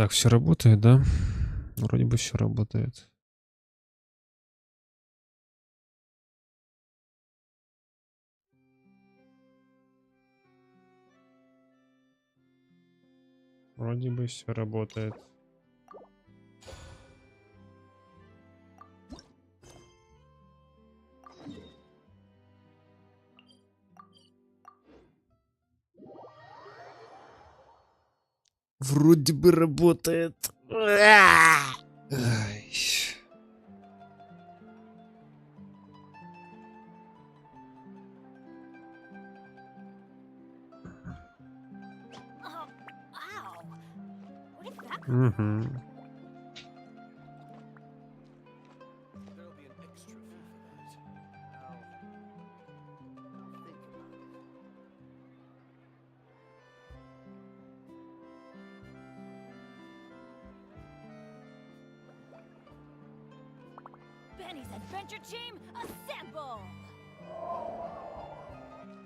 Так, все работает, да? Вроде бы все работает. Вроде бы все работает. Вроде бы работает. Ай. Угу. Benny's adventure team, assemble!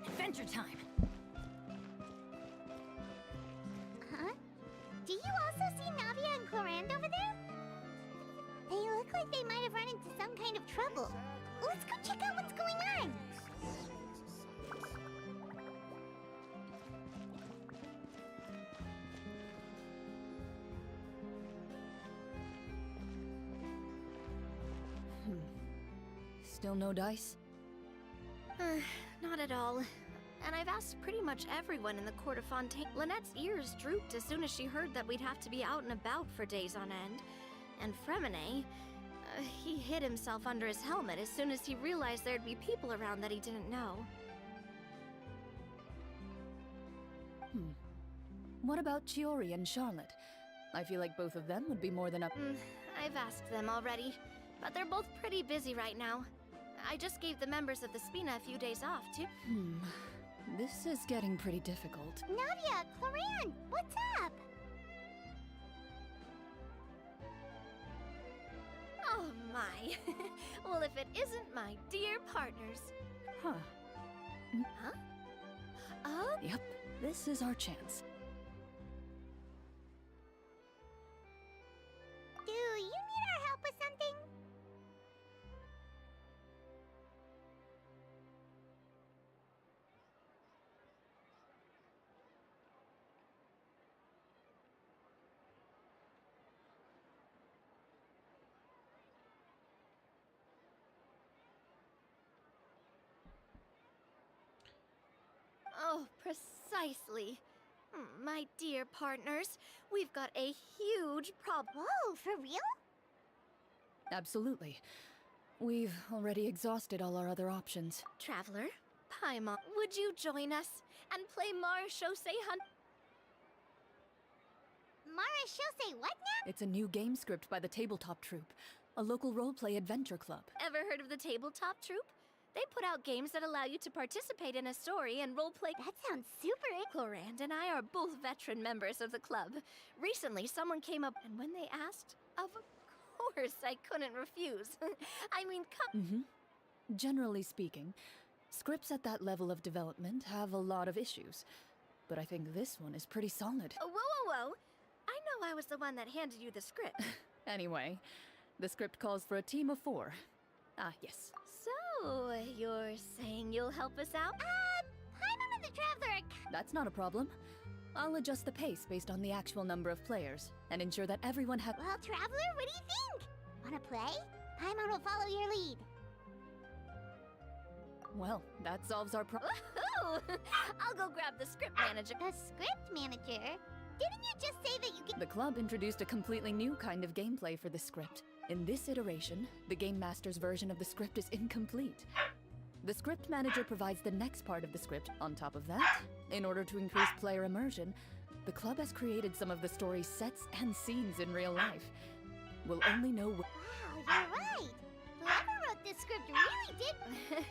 Adventure time. Huh? Do you also see Navia and Clorinde over there? They look like they might have run into some kind of trouble. Let's go check out what's going on. Still no dice? Not at all. And I've asked pretty much everyone in the court of Fontaine. Lynette's ears drooped as soon as she heard that we'd have to be out and about for days on end. And Fremine, he hid himself under his helmet as soon as he realized there'd be people around that he didn't know. What about Chiori and Charlotte? I feel like both of them would be more than up. I've asked them already, but they're both pretty busy right now. I just gave the members of the Spina a few days off, too. This is getting pretty difficult. Navia, Clorinde, what's up? Oh my. Well, if it isn't my dear partners. Huh. Huh? Oh? Yep, this is our chance. Do you need our help with something? Oh, precisely. My dear partners, we've got a huge problem. Whoa, for real? Absolutely. We've already exhausted all our other options. Traveler, Paimon, would you join us and play Marechaussee Hunt? Marechaussee what now? It's a new game script by the Tabletop Troupe, a local roleplay adventure club. Ever heard of the Tabletop Troupe? They put out games that allow you to participate in a story and roleplay. That sounds super. Clorinde and I are both veteran members of the club. Recently, someone came up, and when they asked, of course I couldn't refuse. I mean, come. Generally speaking, scripts at that level of development have a lot of issues, but I think this one is pretty solid. Whoa, whoa, whoa. I know I was the one that handed you the script. Anyway, the script calls for a team of 4. Ah, yes. So, you're saying you'll help us out? Paimon and the Traveler. That's not a problem. I'll adjust the pace based on the actual number of players and ensure that everyone has. Well, Traveler, what do you think? Wanna play? Paimon will follow your lead. Well, that solves our problem. Woohoo! I'll go grab the script manager. The script manager? Didn't you just say that you can? The club introduced a completely new kind of gameplay for the script. In this iteration, the Game Master's version of the script is incomplete. The script manager provides the next part of the script. On top of that, in order to increase player immersion, the club has created some of the story's sets and scenes in real life. We'll only know Wow, you're right. Whoever wrote this script really did.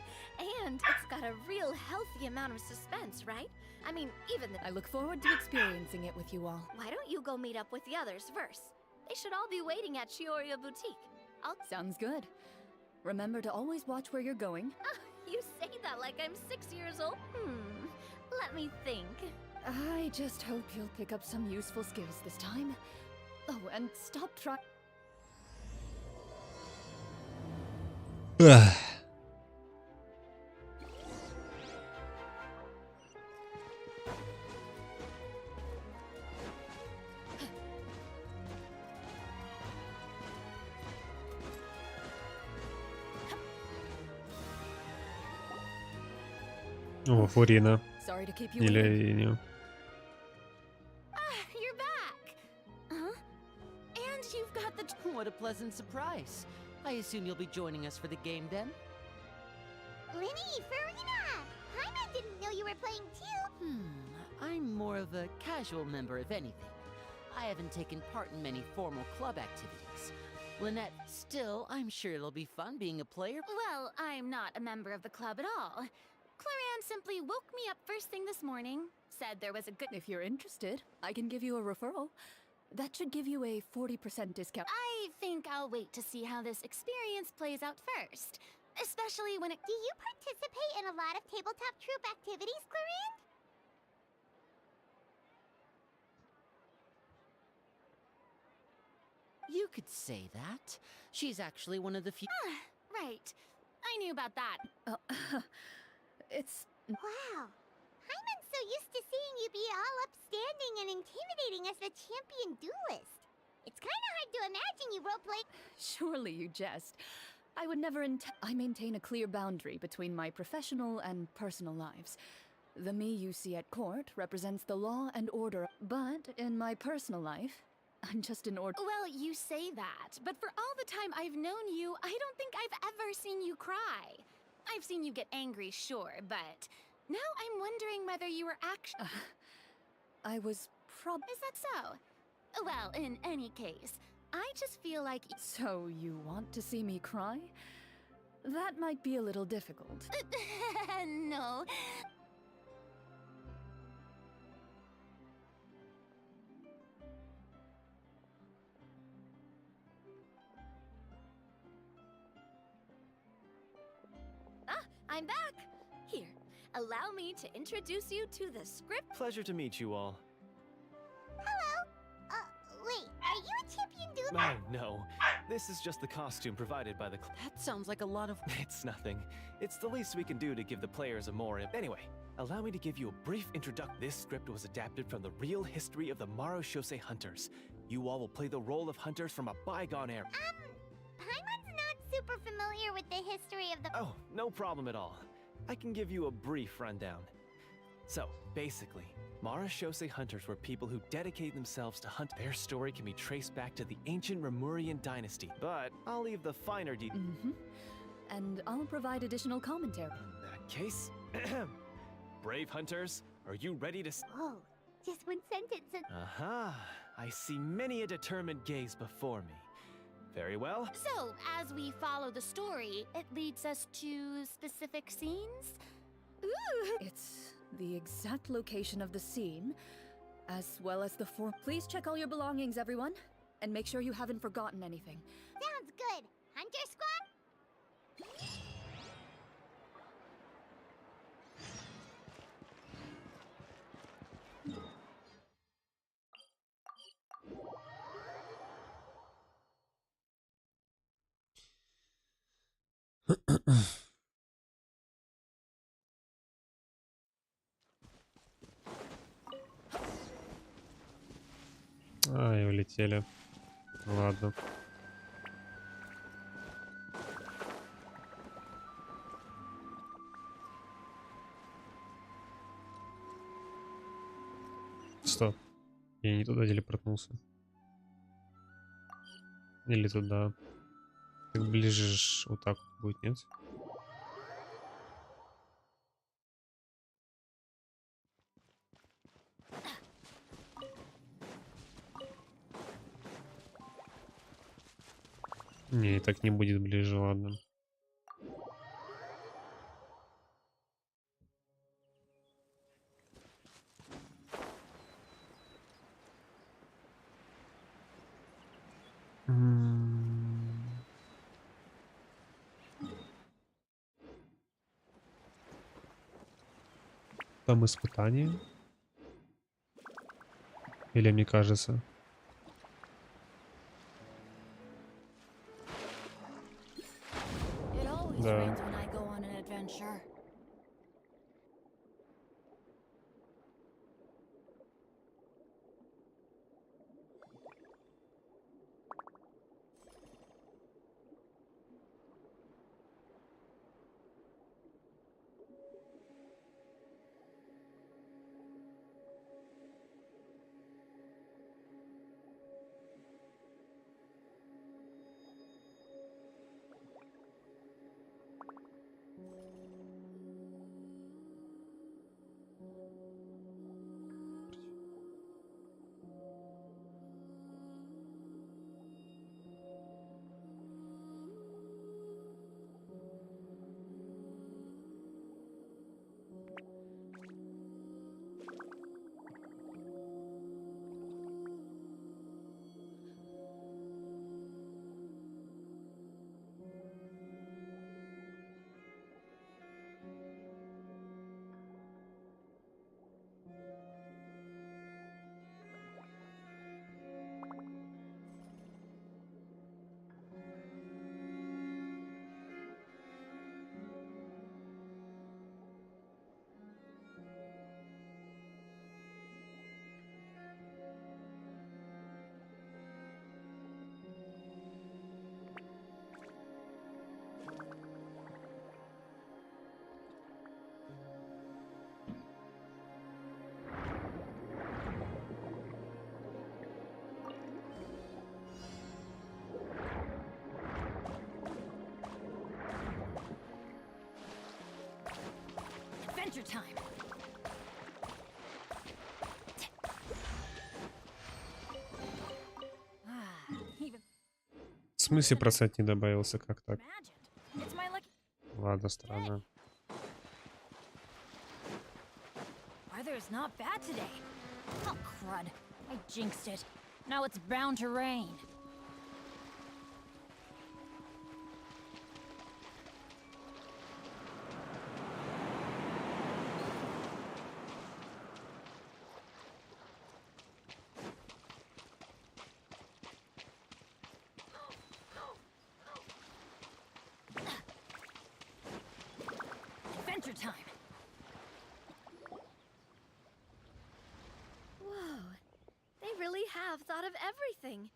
And it's got a real healthy amount of suspense, right? I mean, even the... I look forward to experiencing it with you all. Why don't you go meet up with the others first? They should all be waiting at Chioria Boutique. Sounds good. Remember to always watch where you're going. You say that like I'm 6 years old? Let me think. I just hope you'll pick up some useful skills this time. Oh, and stop trying. О, Фурина. Sorry to keep you waiting. Или не. You're back! Huh? And you've got the... What a pleasant surprise. I assume you'll be joining us for the game then? Linny, Farina! Paimon didn't know you were playing too. I'm more of a casual member, if anything. I haven't taken part in many formal club activities. Lynette, still, I'm sure it'll be fun being a player. Well, I'm not a member of the club at all. Clorian simply woke me up first thing this morning, said there was a good... If you're interested, I can give you a referral. That should give you a 40% discount. I think I'll wait to see how this experience plays out first. Especially when it... Do you participate in a lot of tabletop troop activities, Clorinde? You could say that. She's actually one of the few... Right. I knew about that. It's... Wow. Paimon's so used to seeing you be all upstanding and intimidating as the champion duelist. It's kind of hard to imagine you roleplay. Surely you jest. I would never I maintain a clear boundary between my professional and personal lives. The me you see at court represents the law and order, but in my personal life, I'm just an order. Well, you say that, but for all the time I've known you, I don't think I've ever seen you cry. I've seen you get angry, sure, but now I'm wondering whether you were actually... I was Is that so? Well, in any case, I just feel like... So you want to see me cry? That might be a little difficult. No. I'm back! Here, allow me to introduce you to the script. Pleasure to meet you all. Hello? Wait, are you a champion duelist? Oh, no. This is just the costume provided by the That sounds like a lot of... It's nothing. It's the least we can do to give the players a more... Anyway, allow me to give you a brief introduction. This script was adapted from the real history of the Marushose hunters. You all will play the role of hunters from a bygone era. Paimon's not super familiar with the history of the... Oh, no problem at all. I can give you a brief rundown. So, basically, Marushose hunters were people who dedicated themselves to hunt. Their story can be traced back to the ancient Remurian dynasty, but I'll leave the finer details. And I'll provide additional commentary. In that case, brave hunters, are you ready to... Whoa, just one sentence and... Aha, I see many a determined gaze before me. Very well. So, as we follow the story, it leads us to specific scenes? Ooh! It's the exact location of the scene, as well as the four... Please check all your belongings, everyone, and make sure you haven't forgotten anything. Sounds good. Hunter Squad? И улетели. Ладно. Стоп. Я не туда телепортнулся. Или туда. Так ближе ж вот так вот будет, нет? Не, так не будет ближе, ладно. Там испытание? Или мне кажется? time. Even В смысле процент не добавился, как так? imagined. It's my lucky. Ладно, странно. Weather's not bad today. Oh, crud. I jinxed it. Now it's bound to rain. Adventure time. Whoa. They really have thought of everything.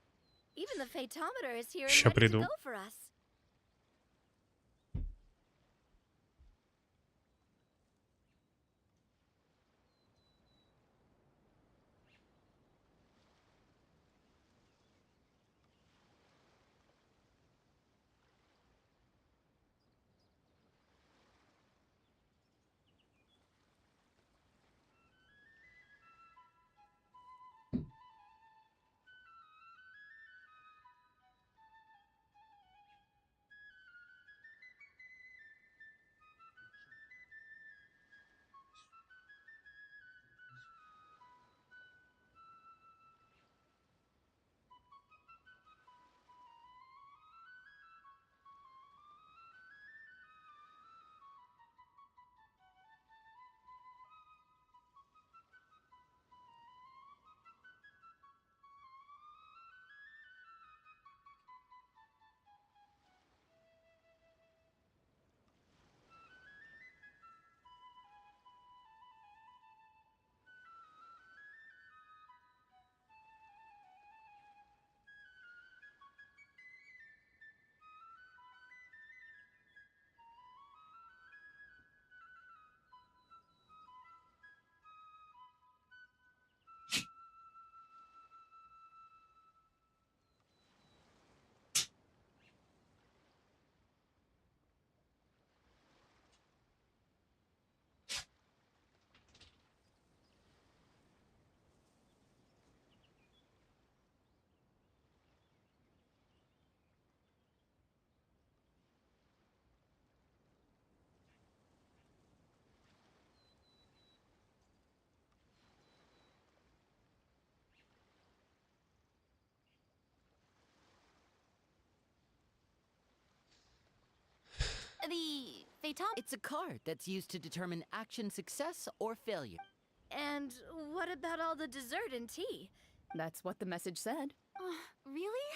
Even the phaetometer is here and Ща ready to приду. go for us. The phaeton. It's a card that's used to determine action success or failure. And what about all the dessert and tea? That's what the message said. Really?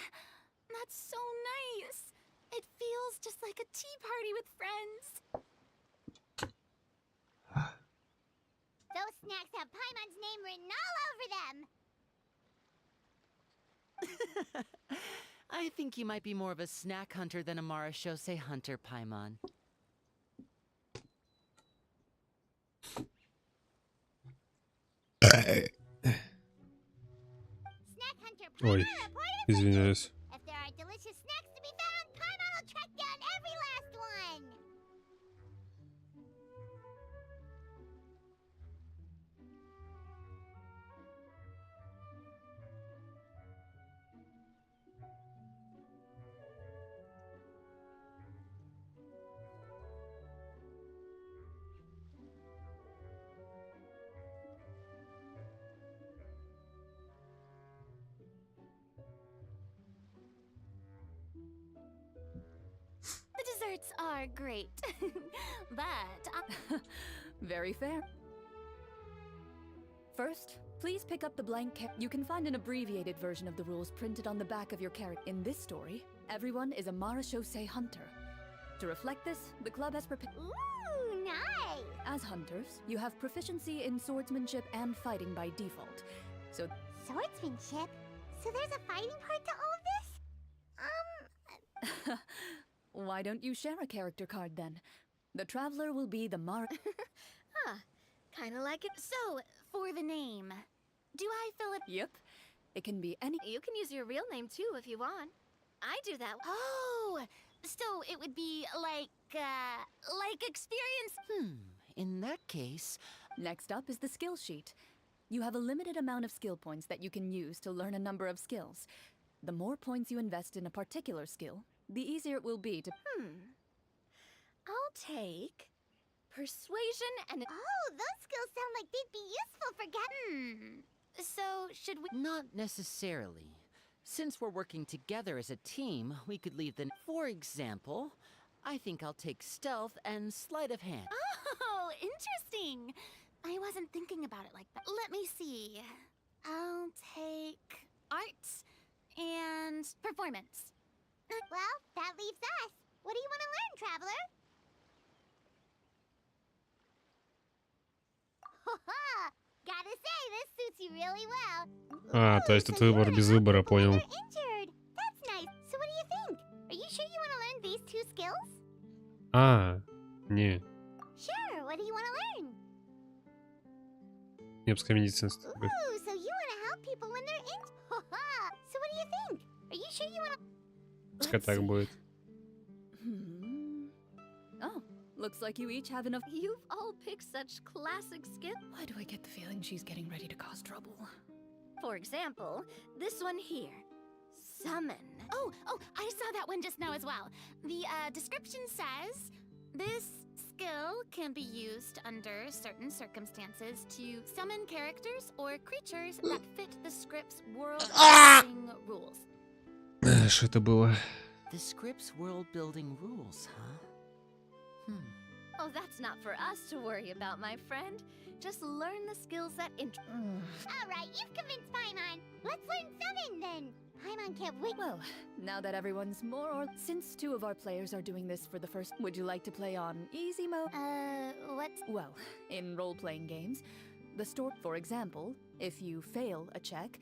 That's so nice. It feels just like a tea party with friends. Those snacks have Paimon's name written all over them. I think you might be more of a snack hunter than a marachose hunter, Paimon. Snack Hunter Ой, Paimon reported for извиняюсь. If there are delicious snacks to be found, Paimon will track down every last one. The desserts are great, but Very fair. First, please pick up the blank You can find an abbreviated version of the rules printed on the back of your character. In this story, everyone is a marachose hunter. To reflect this, the club has prepared. Ooh, nice. As hunters, you have proficiency in swordsmanship and fighting by default. So, Swordsmanship? So there's a fighting part to all this? why don't you share a character card then? The traveler will be the Huh. Kinda like it. so for the name, do I fill it? Yep. It can be any. You can use your real name too if you want. I do that. Oh, so it would be like experience. In that case, Next up is the skill sheet. You have a limited amount of skill points that you can use to learn a number of skills. The more points you invest in a particular skill, the easier it will be to. I'll take persuasion and. Oh, those skills sound like they'd be useful for So, should we. not necessarily. Since we're working together as a team, we could leave the. For example, I think I'll take stealth and sleight of hand. Oh, interesting. I wasn't thinking about it like that. Let me see. I'll take art and performance. Well, that leaves us. What do you want to learn, traveler? Gotta say, this suits you really well. А, то есть Ooh, тут so you выбор wanna без help выбора, people when понял. they're injured. That's nice. So what do you think? Are you sure you want to learn these two skills? А, не. Sure. What do you want to learn? Немская медицинская. Ooh, so you want to help people when they're injured. So what do you think? Are you sure you want to? Пускай так будет. Oh, looks like you each have enough. You've all picked such classic skills. Why do I get the feeling she's getting ready to cause trouble? For example, this one here. Summon. Oh, I saw that one just now as well. The description says this skill can be used under certain circumstances to summon characters or creatures that fit the script's world-building rules. Что это было? The script's world-building rules, huh? Oh, that's not for us to worry about, my friend. Just learn the skills that All right, you've convinced Paimon. Let's learn summon then. Paimon can't wait. Well, now that everyone's more or since two of our players are doing this for the first, would you like to play on easy mode? What's... Well, in role-playing games, the store, for example, if you fail a check,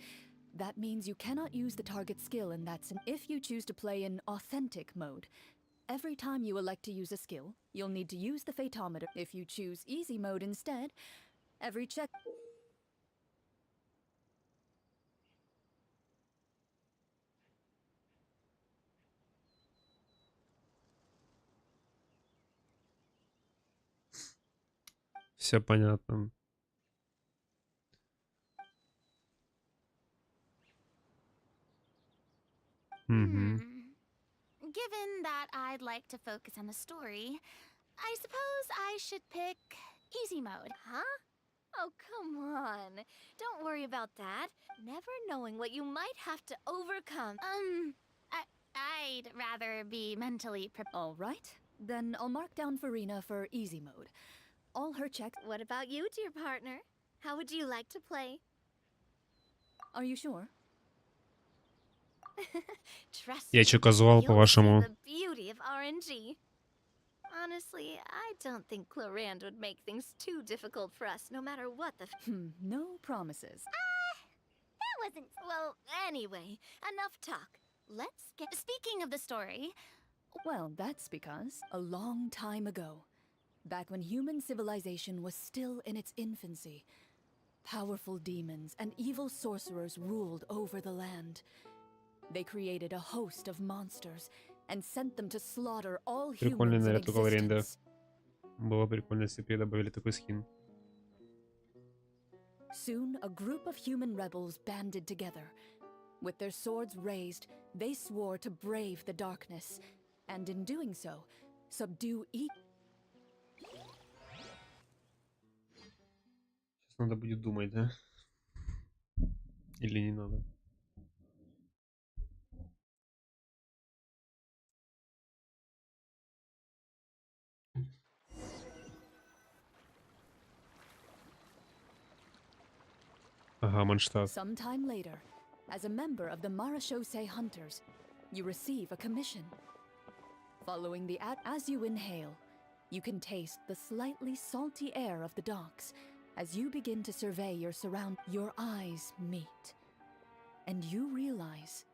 that means you cannot use the target skill in that if you choose to play in authentic mode. Every time you elect to use a skill, you'll need to use the photometer. If you choose easy mode instead, every check... Все понятно. Угу. Given that I'd like to focus on the story, I suppose I should pick easy mode. Huh? Oh, come on. Don't worry about that. Never knowing what you might have to overcome. I'd rather be mentally prepared. All right, then I'll mark down Farina for easy mode. All her checks... What about you, dear partner? How would you like to play? Are you sure? Trust Я me, чё, казуал, you'll see по-вашему? the beauty of RNG. Honestly, I don't think Clorand would make things too difficult for us, no matter what the. No promises. That wasn't... Well, anyway, enough talk. Let's get. Speaking of the story, Well, that's because a long time ago, back when human civilization was still in its infancy, powerful demons and evil sorcerers ruled over the land. They created a host of monsters and sent them to slaughter all Прикольный humans in наряд у Клоринды. existence. Было прикольно, если бы ей добавили такой скин. Soon, a group of human rebels banded together. With their swords raised, they swore to brave the darkness, and in doing so, subdue each. Сейчас надо будет думать, да? Или не надо? Ага, Манштадт. Sometime later, as a member of the Marechaussee Hunters, you receive a commission. Following the as you inhale, you can taste the slightly salty air of the docks. As you begin to survey your your eyes meet. And you realize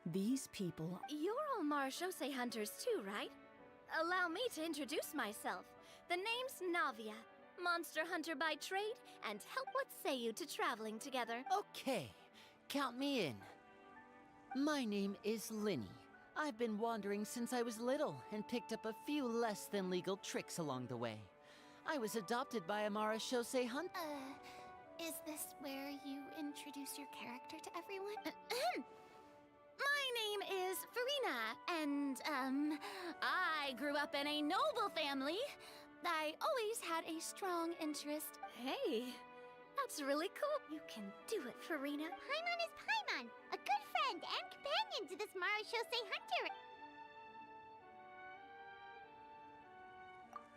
these people. You're all Marechaussee hunters too, right? Allow me to introduce myself. The name's Navia, monster hunter by trade, and help what say you to traveling together. Okay, count me in. My name is Linny. I've been wandering since I was little and picked up a few less than legal tricks along the way. I was adopted by Amara Shosei Hunt. Is this where you introduce your character to everyone? My name is Farina, and, I grew up in a noble family. I always had a strong interest. Hey, that's really cool. You can do it, Farina. Paimon is Paimon, a good friend and companion to this Mara Shosei Hunter.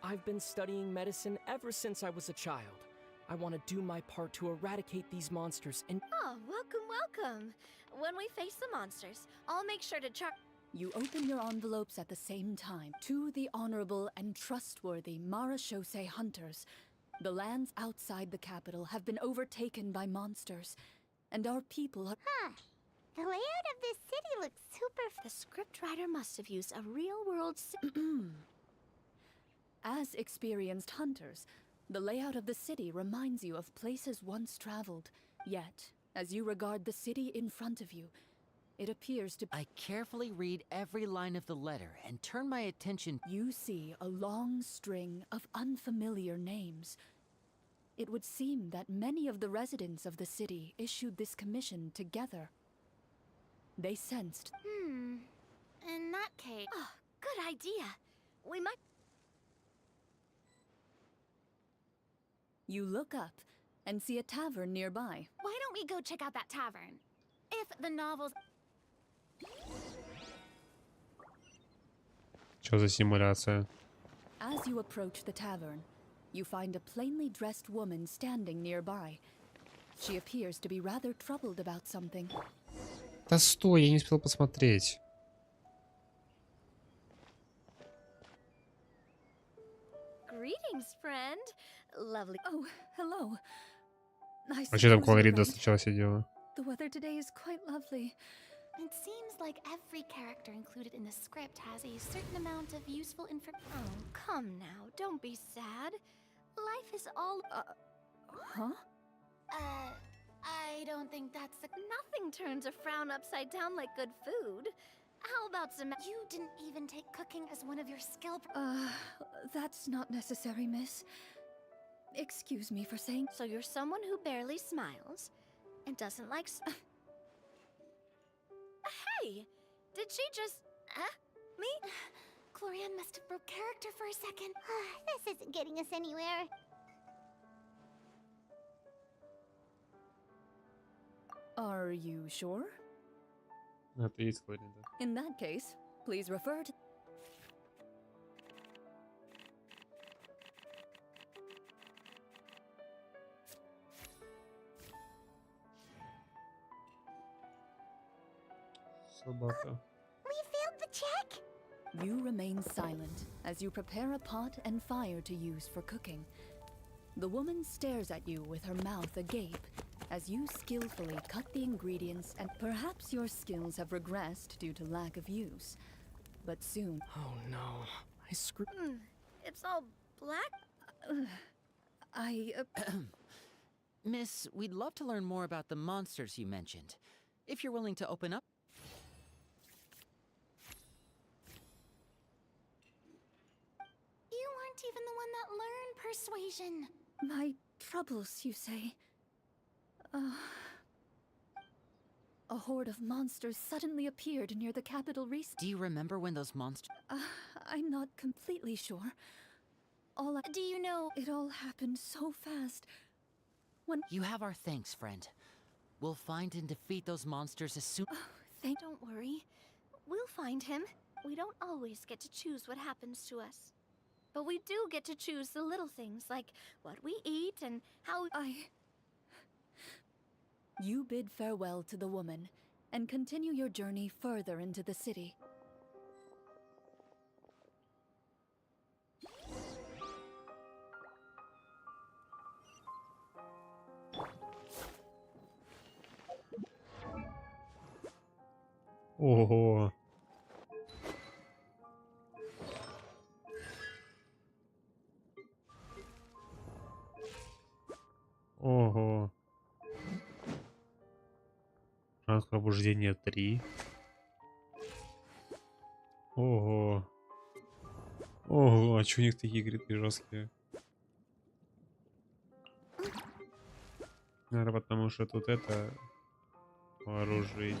I've been studying medicine ever since I was a child. I want to do my part to eradicate these monsters and— Oh, welcome. When we face the monsters, I'll make sure to You open your envelopes at the same time. To the honorable and trustworthy Mara Shosei Hunters, the lands outside the capital have been overtaken by monsters, and our people are— Huh. The layout of this city looks super. The scriptwriter must have used a real-world As experienced hunters, the layout of the city reminds you of places once traveled. Yet, as you regard the city in front of you, it appears to— I carefully read every line of the letter and turn my attention. You see a long string of unfamiliar names. It would seem that many of the residents of the city issued this commission together. They sensed— In that case, Oh, good idea. We might. You look up and see a tavern nearby. why don't we go check out that tavern? If the novels— Что за симуляция? As you approach the tavern, you find a plainly dressed woman standing nearby. She appears to be rather troubled about something. Да стой, я не успел посмотреть. Greetings, friend. Lovely. Oh, hello. I А что там suppose you're Клоринда right. сначала сидела? The weather today is quite lovely. It seems like every character included in the script has a certain amount of useful information. Oh, come now. Don't be sad. Life is all. Huh? I don't think that's the— Nothing turns a frown upside down like good food. How about some. You didn't even take cooking as one of your skill— That's not necessary, miss. Excuse me for saying— So you're someone who barely smiles and doesn't like. Hey! Did she just. Me? Clorian must have broke character for a second. This isn't getting us anywhere. Are you sure? Это и есть Клоринда. In that case, please refer to— Собака. We failed the check. You remain silent as you prepare a pot and fire to use for cooking. The woman stares at you with her mouth agape as you skillfully cut the ingredients, and perhaps your skills have regressed due to lack of use. But soon— Oh no. I screwed. It's all black. Miss, we'd love to learn more about the monsters you mentioned. If you're willing to open up. You weren't even the one that learned persuasion. My troubles, you say? A horde of monsters suddenly appeared near the capital Do you remember when those monsters... I'm not completely sure. Do you know— It all happened so fast. You have our thanks, friend. We'll find and defeat those monsters as soon... Don't worry. We'll find him. We don't always get to choose what happens to us. But we do get to choose the little things, like what we eat and how. You bid farewell to the woman and continue your journey further into the city. Ого. Ого. Шанс пробуждения 3. Ого. Ого, а чё у них такие грибы жесткие? Наверное, потому что тут это оружие.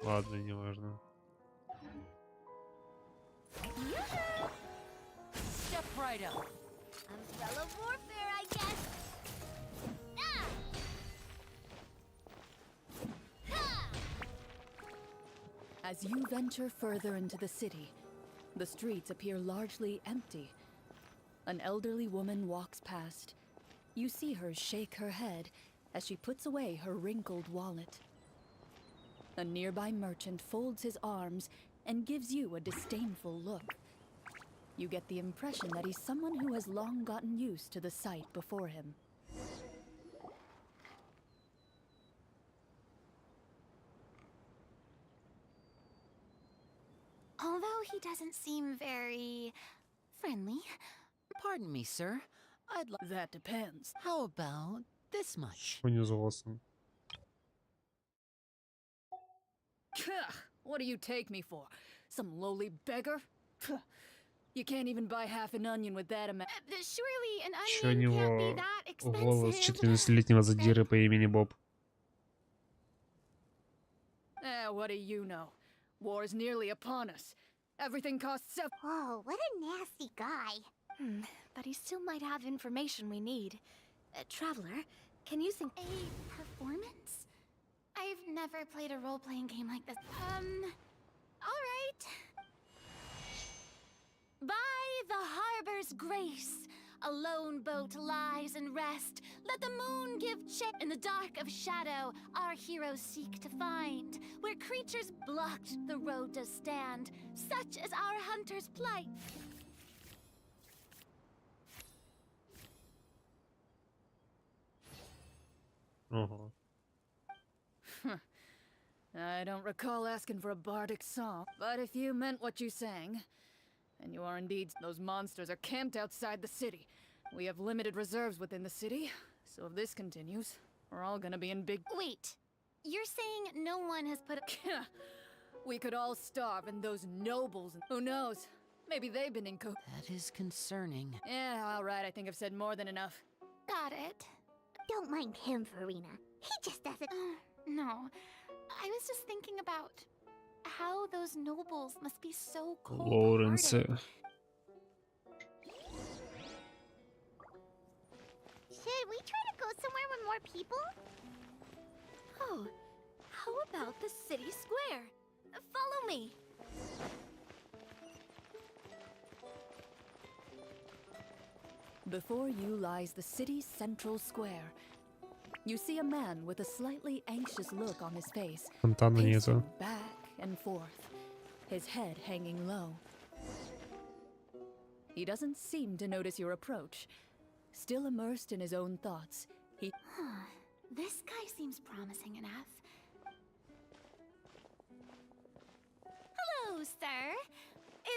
Ладно, неважно. Step right up. Umbrella warfare, I guess. Ah! Ha! As you venture further into the city, the streets appear largely empty. An elderly woman walks past. You see her shake her head as she puts away her wrinkled wallet. A nearby merchant folds his arms and gives you a disdainful look. You get the impression that he's someone who has long gotten used to the sight before him. Although he doesn't seem very friendly. Pardon me, sir. I'd like. That depends. How about this much? Что не с голосом? What do you take me for? Some lowly beggar? You can't even buy half an onion with that amount. Surely an Еще у onion can't be него that голос expensive. 14-летнего задиры по имени Боб. What do you know? War's nearly upon us. Everything costs Whoa, what a nasty guy. But he still might have information we need. Traveler, can you think? A performance? I've never played a role-playing game like this. All right. By the harbor's grace, a lone boat lies in rest. Let the moon give chase. In the dark of shadow, our heroes seek to find where creatures blocked the road to stand. Such is our hunter's plight. Ого. I don't recall asking for a bardic song, but if you meant what you sang, and you are indeed, those monsters are camped outside the city. We have limited reserves within the city, so if this continues, we're all gonna be in big. Wait, you're saying no one has put a... We could all starve, and those nobles, who knows? Maybe they've been in That is concerning. Yeah, all right, I think I've said more than enough. Got it. Don't mind him, Farina. He just doesn't. No, I was just thinking about how those nobles must be so Лоуренсы. cold-hearted. Should we try to go somewhere with more people? Oh, how about the city square? Follow me. Before you lies the city's central square. You see a man with a slightly anxious look on his face, Фонтана pacing нету. back and forth, his head hanging low. He doesn't seem to notice your approach. Still immersed in his own thoughts, he... This guy seems promising enough. Hello, sir.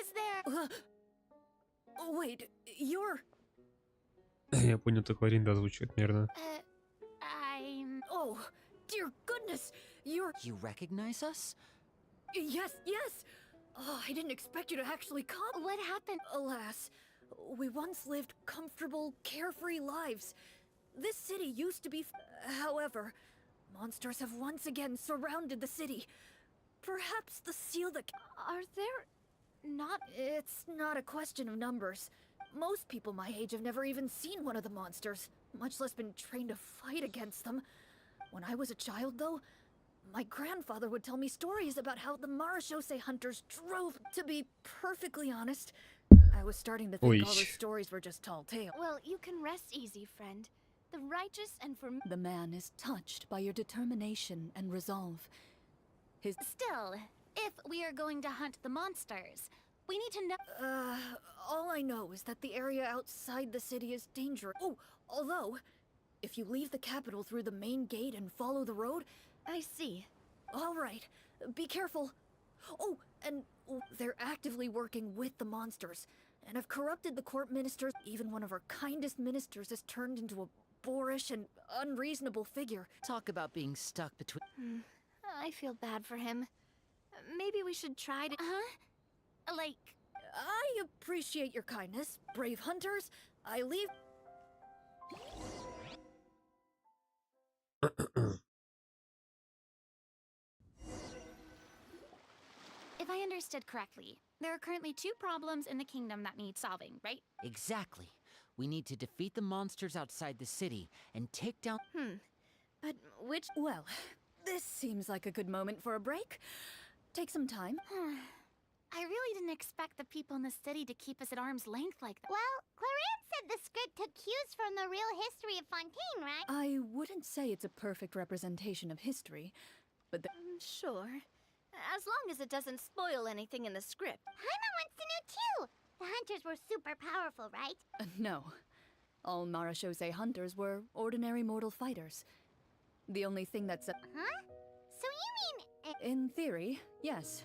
Is there... Wait, you're... Я понял, это Клоринда озвучивает, наверное. I'm... Oh, dear goodness, you're... You recognize us? Yes, yes! Oh, I didn't expect you to actually come. What happened? Alas, we once lived comfortable, carefree lives. This city used to be... However, monsters have once again surrounded the city. Perhaps the seal that... Are there not... It's not a question of numbers. Most people my age have never even seen one of the monsters, much less been trained to fight against them. When I was a child, though, my grandfather would tell me stories about how the Marashose hunters drove. To be perfectly honest, I was starting to think all those stories were just tall tales. Well, you can rest easy, friend. The righteous and for... The man is touched by your determination and resolve. His... Still, if we are going to hunt the monsters, we need to know... all I know is that the area outside the city is dangerous. Oh, although, if you leave the capital through the main gate and follow the road... I see. All right, be careful. Oh, and they're actively working with the monsters, and have corrupted the court ministers. Even one of our kindest ministers has turned into a boorish and unreasonable figure. Talk about being stuck between... I feel bad for him. Maybe we should try to... Like... I appreciate your kindness, brave hunters. I leave. If I understood correctly, there are currently 2 problems in the kingdom that need solving, right? Exactly. We need to defeat the monsters outside the city and take down. But which. Well, this seems like a good moment for a break. Take some time. I really didn't expect the people in the city to keep us at arm's length like that. Well, Clarence said the script took cues from the real history of Fontaine, right? I wouldn't say it's a perfect representation of history, but Sure. As long as it doesn't spoil anything in the script. Paimon wants to know too. The hunters were super powerful, right? no. All Marashose hunters were ordinary mortal fighters. The only thing that's Huh? So you mean... in theory, yes.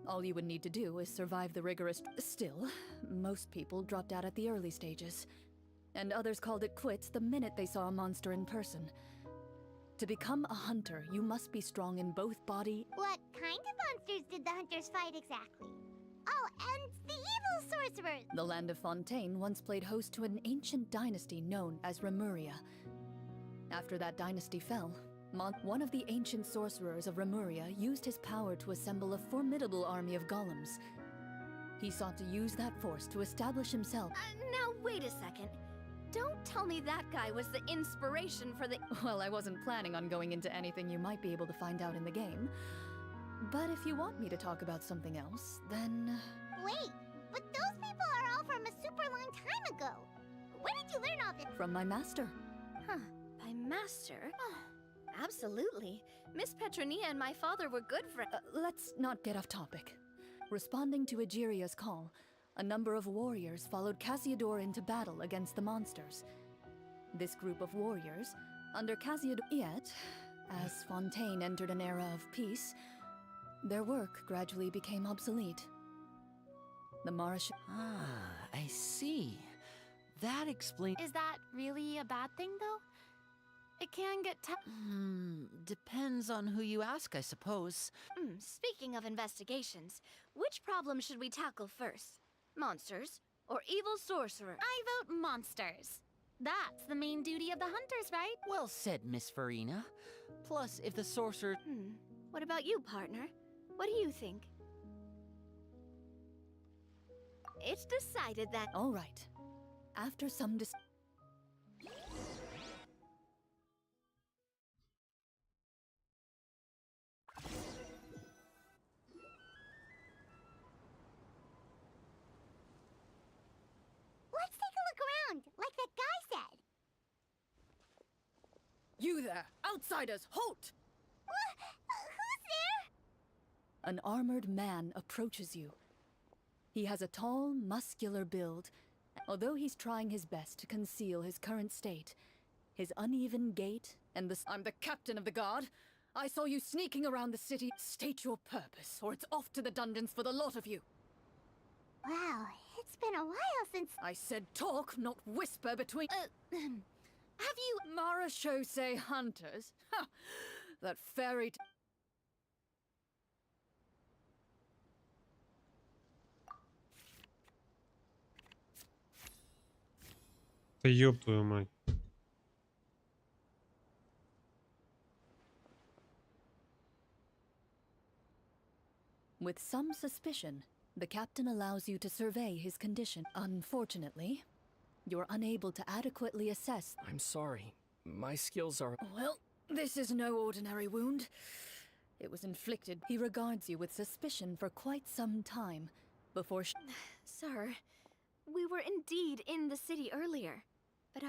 All you would need to do is survive the rigorous. Still, most people dropped out at the early stages, and others called it quits the minute they saw a monster in person. To become a hunter, you must be strong in both body. What kind of monsters did the hunters fight exactly? Oh, and the evil sorcerers! The land of Fontaine once played host to an ancient dynasty known as Remuria. After that dynasty fell, one of the ancient sorcerers of Remuria used his power to assemble a formidable army of golems. He sought to use that force to establish himself. Now, wait a second. Don't tell me that guy was the inspiration for the. Well, I wasn't planning on going into anything you might be able to find out in the game. But if you want me to talk about something else, then... Wait, but those people are all from a super long time ago. Where did you learn all this? From my master. Huh. By master? Absolutely. Miss Petronia and my father were good friends. Let's not get off topic. Responding to Egeria's call, a number of warriors followed Cassiodor into battle against the monsters. This group of warriors, under Cassiodor... Yet, as Fontaine entered an era of peace, their work gradually became obsolete. The Marish... I see. That explains. Is that really a bad thing, though? It can get Depends on who you ask, I suppose. Speaking of investigations, which problem should we tackle first? Monsters or evil sorcerer? I vote monsters. That's the main duty of the hunters, right? Well said, Miss Farina. Plus, if the sorcerer... What about you, partner? What do you think? It's decided that... All right. After some Let's take a look around, like that guy said. You there! Outsiders, halt! Who's there? An armored man approaches you. He has a tall, muscular build. Although he's trying his best to conceal his current state, his uneven gait and I'm the captain of the guard. I saw you sneaking around the city. State your purpose, or it's off to the dungeons for the lot of you. Wow, it's been a while since... I said talk, not whisper between... Have you... Marashose hunters? Ha! That fairy... Да ёб твою мать. With some suspicion, the captain allows you to survey his condition. Unfortunately, you're unable to adequately assess... I'm sorry. My skills are... Well, this is no ordinary wound. It was inflicted. He regards you with suspicion for quite some time before... Sir, we were indeed in the city earlier, but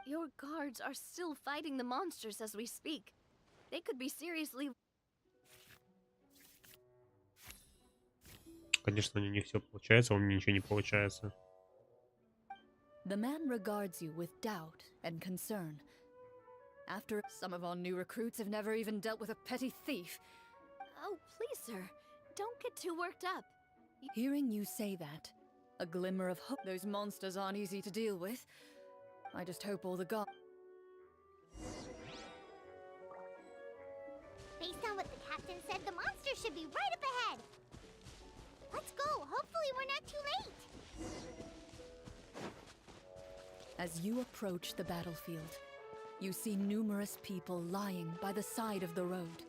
your guards are still fighting the monsters as we speak. They could be seriously... Конечно, у них все получается, а у меня ничего не получается. The man regards you with doubt and concern. After some of our new recruits have never even dealt with a petty thief. Oh, please, sir. Don't get too worked up. Hearing you say that, a glimmer of hope. Those monsters aren't easy to deal with. I just hope all the gods... Based on what the captain said, the monster should be right up ahead. Let's go. Hopefully we're not too late. As you approach the battlefield, you see numerous people lying by the side of the road.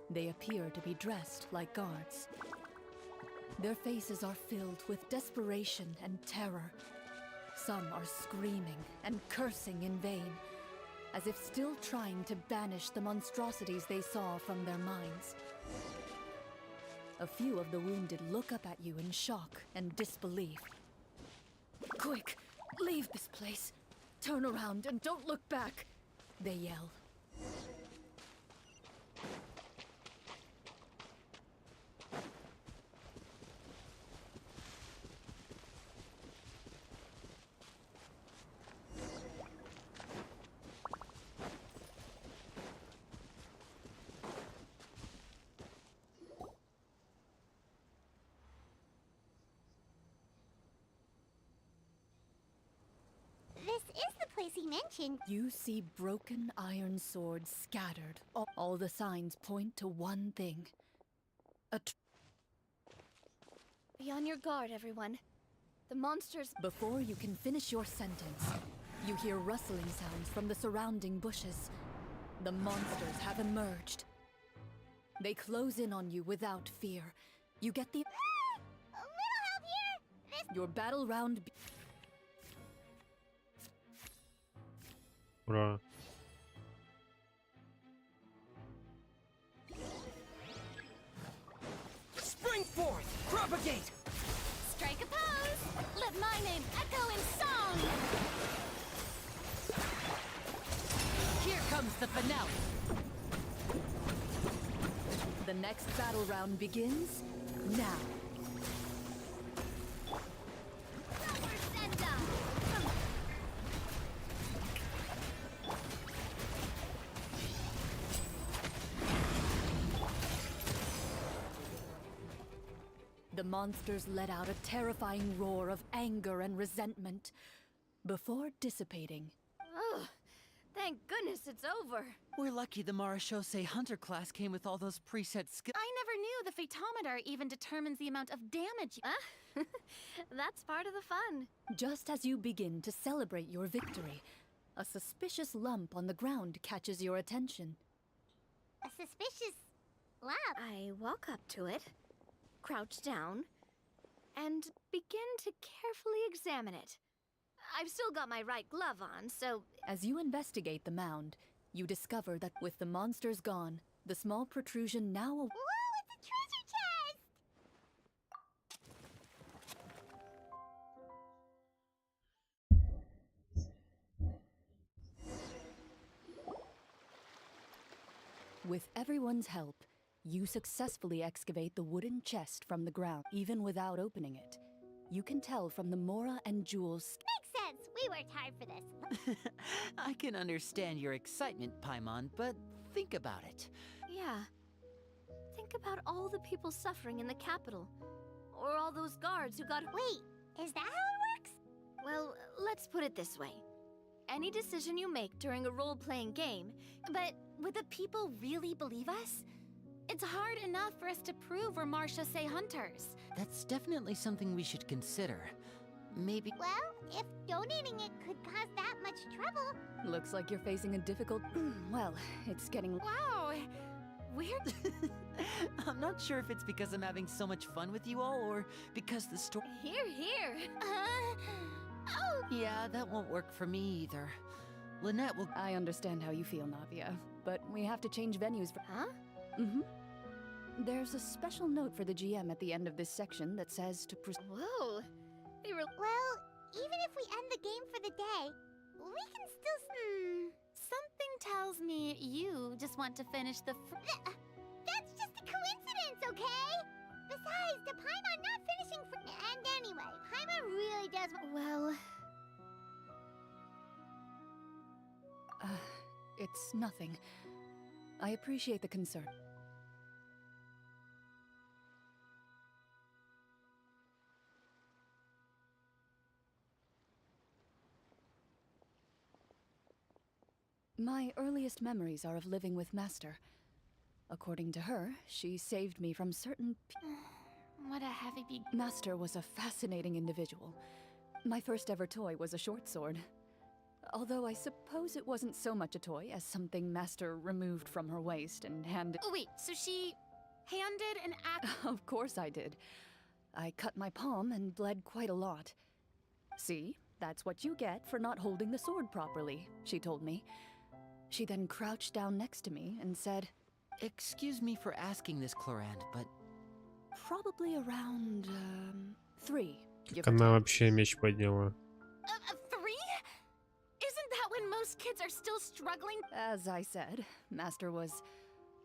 They appear to be dressed like guards. Their faces are filled with desperation and terror. Some are screaming and cursing in vain, as if still trying to banish the monstrosities they saw from their minds. A few of the wounded look up at you in shock and disbelief. "Quick, leave this place. Turn around and don't look back," they yell. This is the place he mentioned. You see broken iron swords scattered. All the signs point to one thing. Be on your guard, everyone. The monsters. Before you can finish your sentence, you hear rustling sounds from the surrounding bushes. The monsters have emerged. They close in on you without fear. You get the... A little help here. Your battle round... Ура. Spring forth! Propagate! Strike a pose! Let my name echo in song! Here comes the finale. The next battle round begins now. The monsters let out a terrifying roar of anger and resentment before dissipating. Oh, thank goodness it's over. We're lucky the Marashose Hunter class came with all those preset skills. I never knew the photometer even determines the amount of damage. That's part of the fun. Just as you begin to celebrate your victory, a suspicious lump on the ground catches your attention. A suspicious lab. I walk up to it, crouch down, and begin to carefully examine it. I've still got my right glove on, so... As you investigate the mound, you discover that with the monsters gone, the small protrusion now... Whoa, it's a treasure chest! With everyone's help, you successfully excavate the wooden chest from the ground, even without opening it. You can tell from the Mora and Jewel's... Makes sense. We worked hard for this. I can understand your excitement, Paimon, but think about it. Yeah. Think about all the people suffering in the capital. Or all those guards who got... Wait, is that how it works? Well, let's put it this way. Any decision you make during a role-playing game... But would the people really believe us? It's hard enough for us to prove we're Marashose hunters. That's definitely something we should consider. Maybe... Well, if donating it could cause that much trouble... Looks like you're facing a difficult... well, it's getting... Wow, we're... I'm not sure if it's because I'm having so much fun with you all, or because the story... Here, here! Oh! Yeah, that won't work for me either. Lynette will... I understand how you feel, Navia, but we have to change venues for... Huh? Mm-hmm. There's a special note for the GM at the end of this section that says to... Whoa! They were... Well, even if we end the game for the day, we can still... Something tells me you just want to finish the That's just a coincidence, okay? Besides, the Paimon not finishing for... And anyway, Paimon really does... Well... It's nothing. I appreciate the concern. My earliest memories are of living with Master. According to her, she saved me from certain... What a heavy Master was a fascinating individual. My first ever toy was a short sword. Although I suppose it wasn't so much a toy as something Master removed from her waist and handed. Oh wait, so she handed an axe? Of course I did. I cut my palm and bled quite a lot. See, that's what you get for not holding the sword properly, she told me. She then crouched down next to me and said, Excuse me for asking this, Clorand, but probably around, 3. Как она вообще меч подняла? 3? Isn't that when most kids are still struggling? As I said, Master was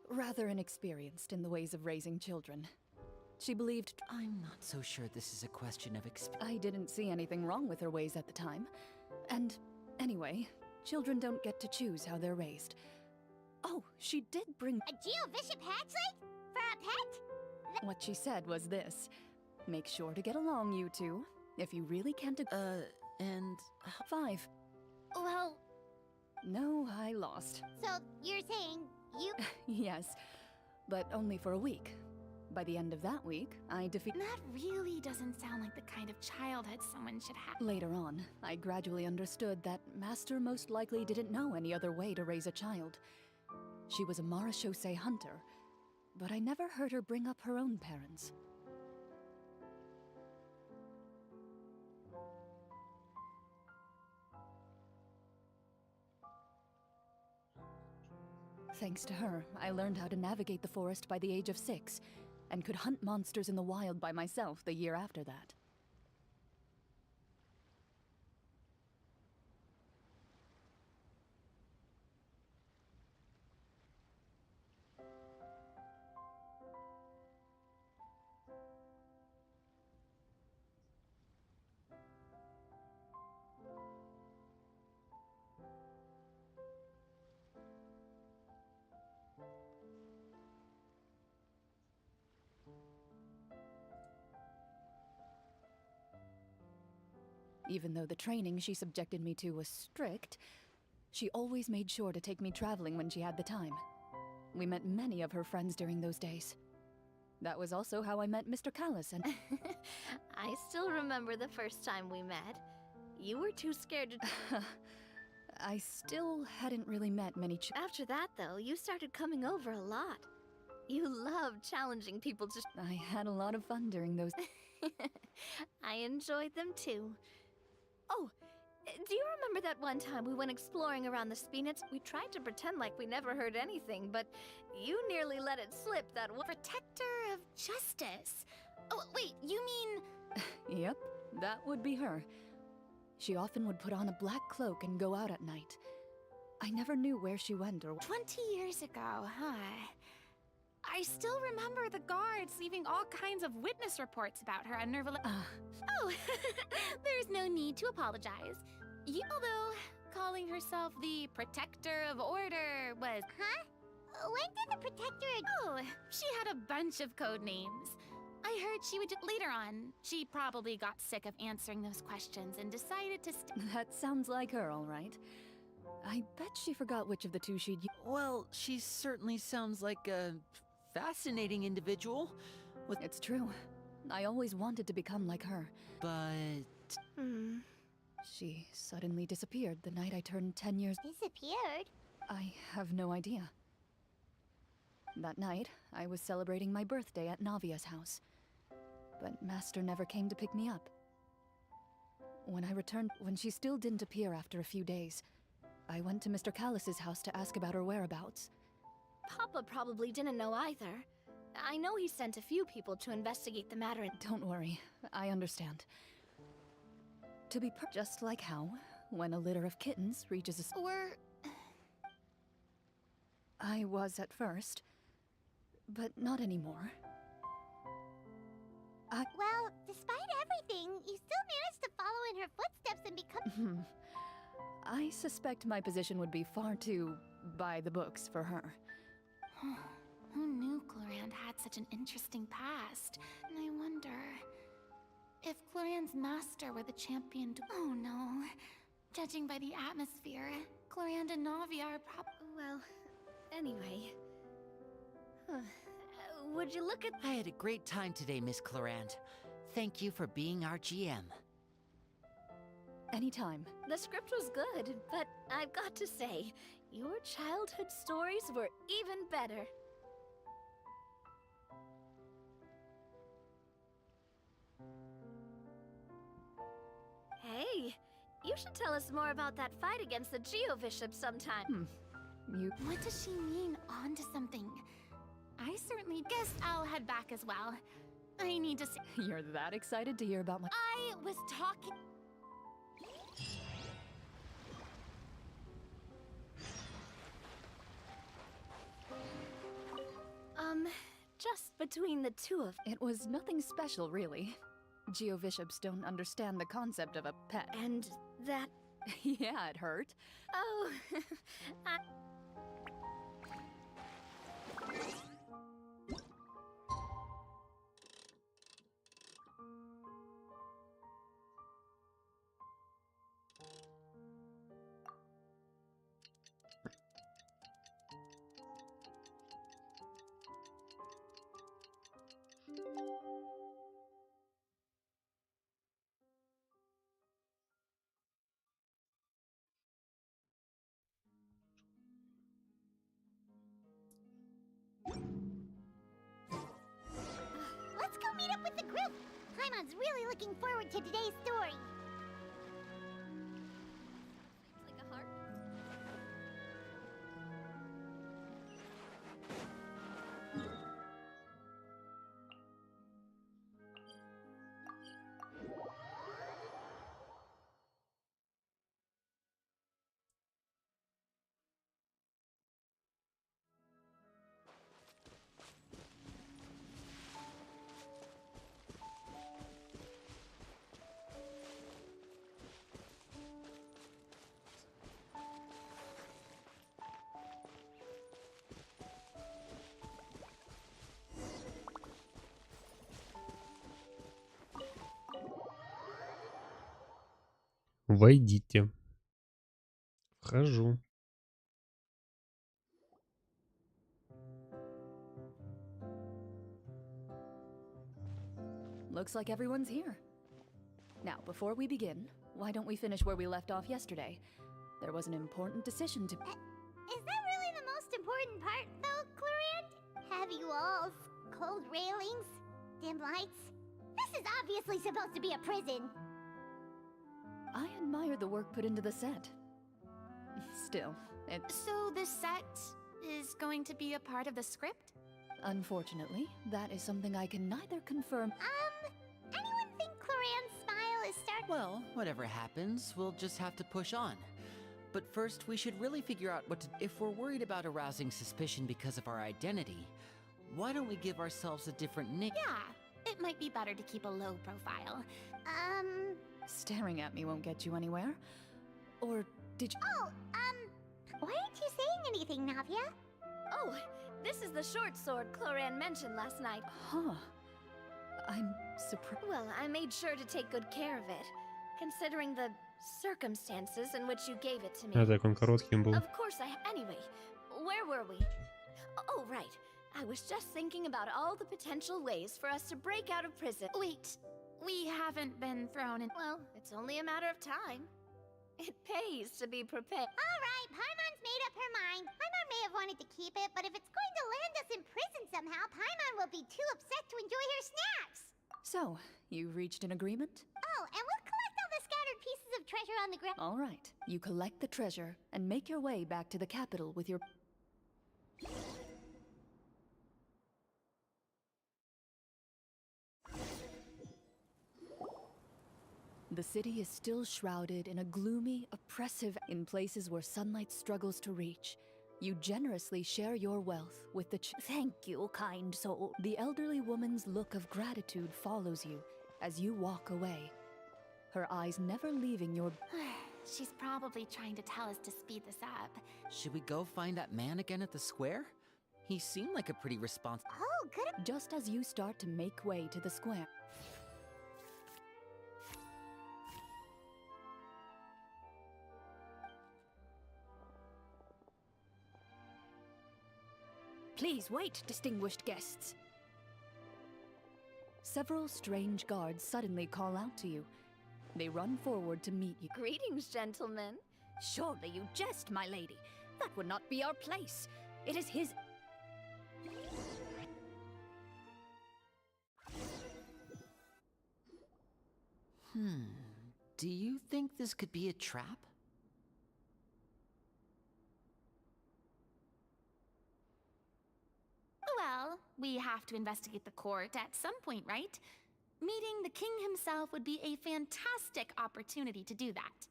rather inexperienced in the ways of raising children. She believed I'm not so sure this is a question of I didn't see anything wrong with her ways at the time. And anyway, children don't get to choose how they're raised. Oh, she did bring. A Geo-Bishop hatchling? For a pet? What she said was this: make sure to get along, you two. If you really can't. and 5. Well, No, I lost. So, you're saying you... Yes, but only for a week. By the end of that week, I defeated. that really doesn't sound like the kind of childhood someone should have. Later on, I gradually understood that Master most likely didn't know any other way to raise a child. She was a marechaussee hunter, but I never heard her bring up her own parents. Thanks to her, I learned how to navigate the forest by the age of 6, and could hunt monsters in the wild by myself the year after that. Even though the training she subjected me to was strict, she always made sure to take me traveling when she had the time. We met many of her friends during those days. That was also how I met Mr. Callis and I still remember the first time we met. You were too scared to. I still hadn't really met many After that, though, you started coming over a lot. You loved challenging people to. I had a lot of fun during those. I enjoyed them too. Oh, do you remember that one time we went exploring around the Spinets? We tried to pretend like we never heard anything, but you nearly let it slip that one. Protector of justice. Oh, wait, you mean... Yep, that would be her. She often would put on a black cloak and go out at night. I never knew where she went or... 20 years ago, huh? I still remember the guards leaving all kinds of witness reports about her on Nervala. Oh, there's no need to apologize. Although calling herself the Protector of Order was... Huh? When did the Protector... Oh, she had a bunch of code names. I heard she would... Later on, she probably got sick of answering those questions and decided to... That sounds like her, all right. I bet she forgot which of the two she'd... Well, she certainly sounds like a fascinating individual. It's true. I always wanted to become like her. But... She suddenly disappeared the night I turned 10 years... Disappeared? I have no idea. That night, I was celebrating my birthday at Navia's house. But Master never came to pick me up. When I returned, when she still didn't appear after a few days, I went to Mr. Callis's house to ask about her whereabouts. Papa probably didn't know either. I know he sent a few people to investigate the matter and... Don't worry, I understand. To be just like how, when a litter of kittens reaches a... Or... I was at first, but not anymore. Well, despite everything, you still managed to follow in her footsteps and become... I suspect my position would be far too by the books for her. Who knew Clorand had such an interesting past? And I wonder... if Clorand's master were the champion to... Oh no. Judging by the atmosphere, Clorand and Navia are Well, anyway... would you look at... I had a great time today, Miss Clorand. Thank you for being our GM. Anytime. The script was good, but I've got to say, your childhood stories were even better. Hey, you should tell us more about that fight against the Geo-Bishop sometime. What does she mean, on to something? I certainly guess I'll head back as well. I need to see. You're that excited to hear about my... I was talking. Just between the two of... It was nothing special, really. Geo-Bishops don't understand the concept of a pet. And that... Yeah, it hurt. Oh, Let's go meet up with the group. Paimon's really looking forward to today's story. like a heart. Войдите. Вхожу. Looks like everyone's here. Now, before we begin, why don't we finish where we left off yesterday? There was an important decision to... Is that really the most important part, though, Clorinde? Heavy walls, cold railings, dim lights. This is obviously supposed to be a prison. I admire the work put into the set. Still, it's... So this set is going to be a part of the script? Unfortunately, that is something I can neither confirm... Anyone think Clorande's smile is starting? Well, whatever happens, we'll just have to push on. But first, we should really figure out what to... If we're worried about arousing suspicion because of our identity, why don't we give ourselves a different nick? Yeah, it might be better to keep a low profile. Staring at me won't get you anywhere. Or did you... Why aren't you saying anything, Navia? Oh, this is the short sword Clorinde mentioned last night. Huh. I'm surprised... Well, I made sure to take good care of it, considering the circumstances in which you gave it to me. А так он коротким был. Of course Anyway, where were we? Oh, right. I was just thinking about all the potential ways for us to break out of prison. Wait, we haven't been thrown in. Well, it's only a matter of time. It pays to be prepared. All right, Paimon's made up her mind. Paimon may have wanted to keep it, but if it's going to land us in prison somehow, Paimon will be too upset to enjoy her snacks. So, you reached an agreement? Oh, and we'll collect all the scattered pieces of treasure on the ground. All right. You collect the treasure and make your way back to the capital with your... The city is still shrouded in a gloomy, oppressive... In places where sunlight struggles to reach, you generously share your wealth with the... Thank you, kind soul. The elderly woman's look of gratitude follows you as you walk away, her eyes never leaving your... She's probably trying to tell us to speed this up. Should we go find that man again at the square? He seemed like a pretty responsible... Oh, good. Just as you start to make way to the square... Please wait, distinguished guests. Several strange guards suddenly call out to you. They run forward to meet you. Greetings, gentlemen. Surely you jest, my lady. That would not be our place. It is his... Do you think this could be a trap? Well, we have to investigate the court at some point, right? Meeting the king himself would be a fantastic opportunity to do that.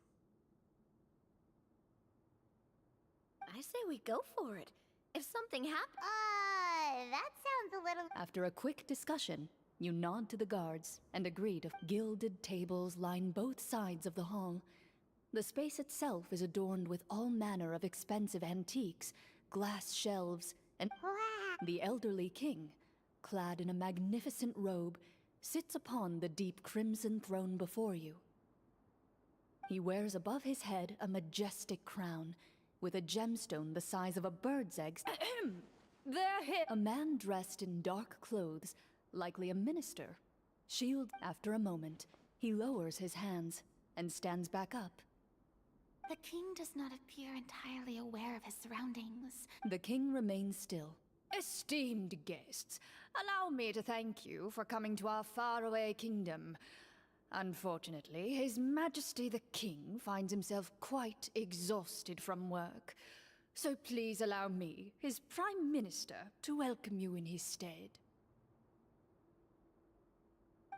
I say we go for it. If something happens... That sounds a little... After a quick discussion, you nod to the guards and agree to... Gilded tables line both sides of the hall. The space itself is adorned with all manner of expensive antiques, glass shelves, and... The elderly king, clad in a magnificent robe, sits upon the deep crimson throne before you. He wears above his head a majestic crown, with a gemstone the size of a bird's egg. There he... A man dressed in dark clothes, likely a minister. Shield. After a moment, he lowers his hands and stands back up. The king does not appear entirely aware of his surroundings. The king remains still. Esteemed guests, allow me to thank you for coming to our faraway kingdom. Unfortunately, His Majesty the King finds himself quite exhausted from work. So please allow me, his Prime Minister, to welcome you in his stead.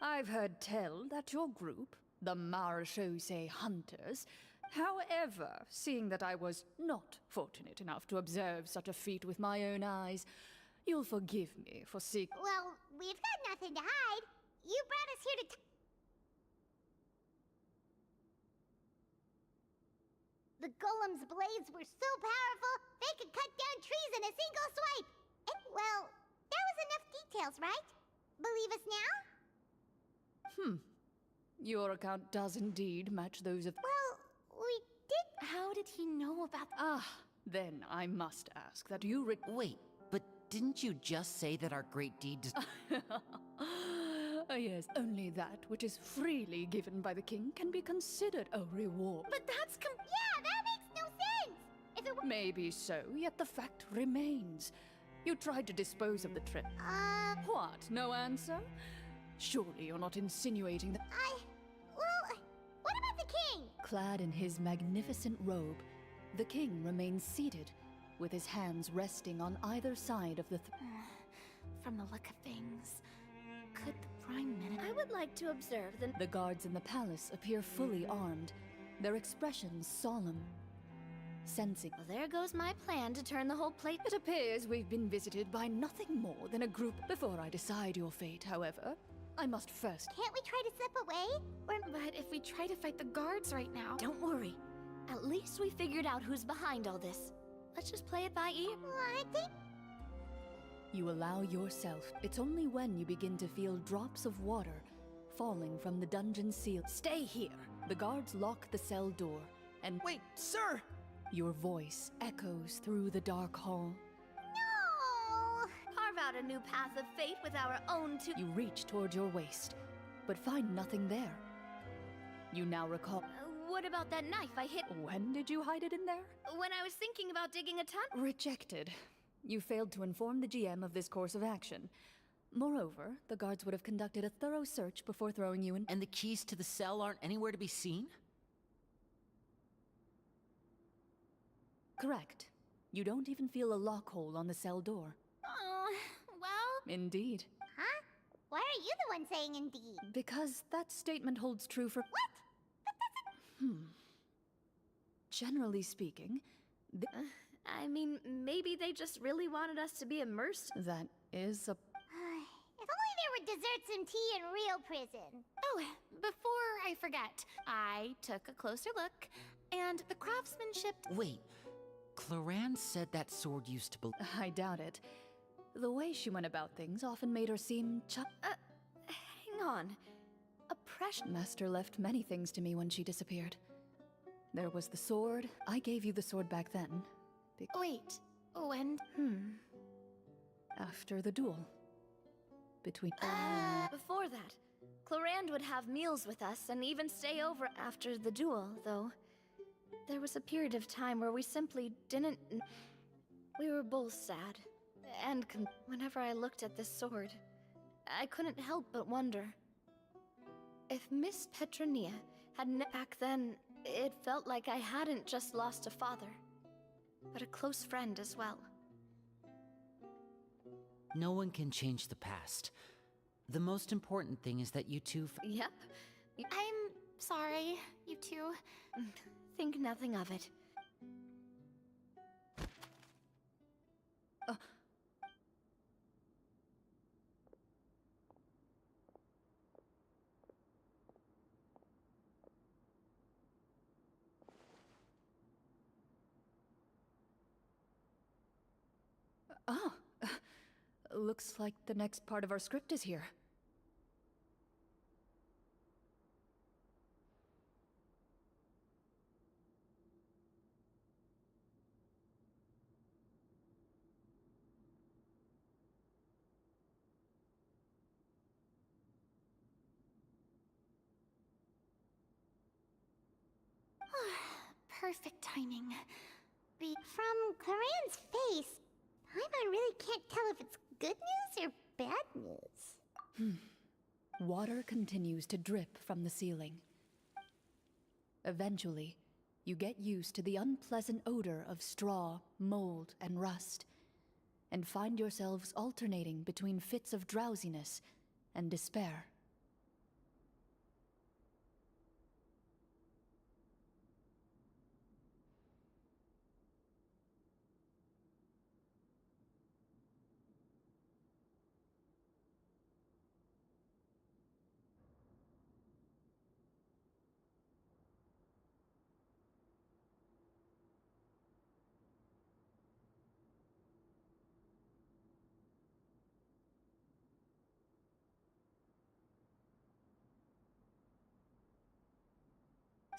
I've heard tell that your group, the Marechaussee Hunters, however, seeing that I was not fortunate enough to observe such a feat with my own eyes, you'll forgive me for seeking... Well, we've got nothing to hide. You brought us here to... The golem's blades were so powerful, they could cut down trees in a single swipe. And, well, there was enough details, right? Believe us now? Your account does indeed match those of... Well, we did... How did he know about Ah, then I must ask that you Wait, but didn't you just say that our great deed does... Yes, only that which is freely given by the king can be considered a reward. But that's Yeah, that makes no sense! If it were... Maybe so, yet the fact remains. You tried to dispose of the trip. What, no answer? Surely you're not insinuating that... Well, what about the king? Clad in his magnificent robe, the king remains seated, with his hands resting on either side of the... From the look of things, could the Prime Minister... I would like to observe the... The guards in the palace appear fully armed, their expressions solemn. Sensing... Well, there goes my plan to turn the whole place... It appears we've been visited by nothing more than a group. Before I decide your fate, however, I must first... Can't we try to slip away? But if we try to fight the guards right now... Don't worry. At least we figured out who's behind all this. Let's just play it by ear. Well, I think... You allow yourself. It's only when you begin to feel drops of water falling from the dungeon seal. Stay here! The guards lock the cell door, and... Wait, sir! Your voice echoes through the dark hall. No! Carve out a new path of fate with our own two... You reach toward your waist, but find nothing there. You now recall... What about that knife I hit... When did you hide it in there? When I was thinking about digging a tunnel? Rejected. You failed to inform the GM of this course of action. Moreover, the guards would have conducted a thorough search before throwing you in... And the keys to the cell aren't anywhere to be seen? Correct. You don't even feel a lock hole on the cell door. Oh, well... Indeed. Huh? Why are you the one saying indeed? Because that statement holds true for... What? Generally speaking, I mean, maybe they just really wanted us to be immersed. that is a... If only there were desserts and tea in real prison. Oh, before I forget, I took a closer look, and the craftsmanship... Wait, Cloran said that sword used to be... I doubt it. The way she went about things often made her seem Hang on. A precious... Master left many things to me when she disappeared. There was the sword. I gave you the sword back then. Wait, when... After the duel. between. Before that, Clorinde would have meals with us and even stay over after the duel, though. There was a period of time where we simply didn't. We were both sad. And whenever I looked at this sword, I couldn't help but wonder. If Miss Petronia had back then, it felt like I hadn't just lost a father, but a close friend as well. No one can change the past. The most important thing is that you two. Yep. I'm sorry, you two. Think nothing of it. Oh, looks like the next part of our script is here. Perfect timing. From Claren's face, Paimon really can't tell if it's good news or bad news. Water continues to drip from the ceiling. Eventually, you get used to the unpleasant odor of straw, mold, and rust, and find yourselves alternating between fits of drowsiness and despair.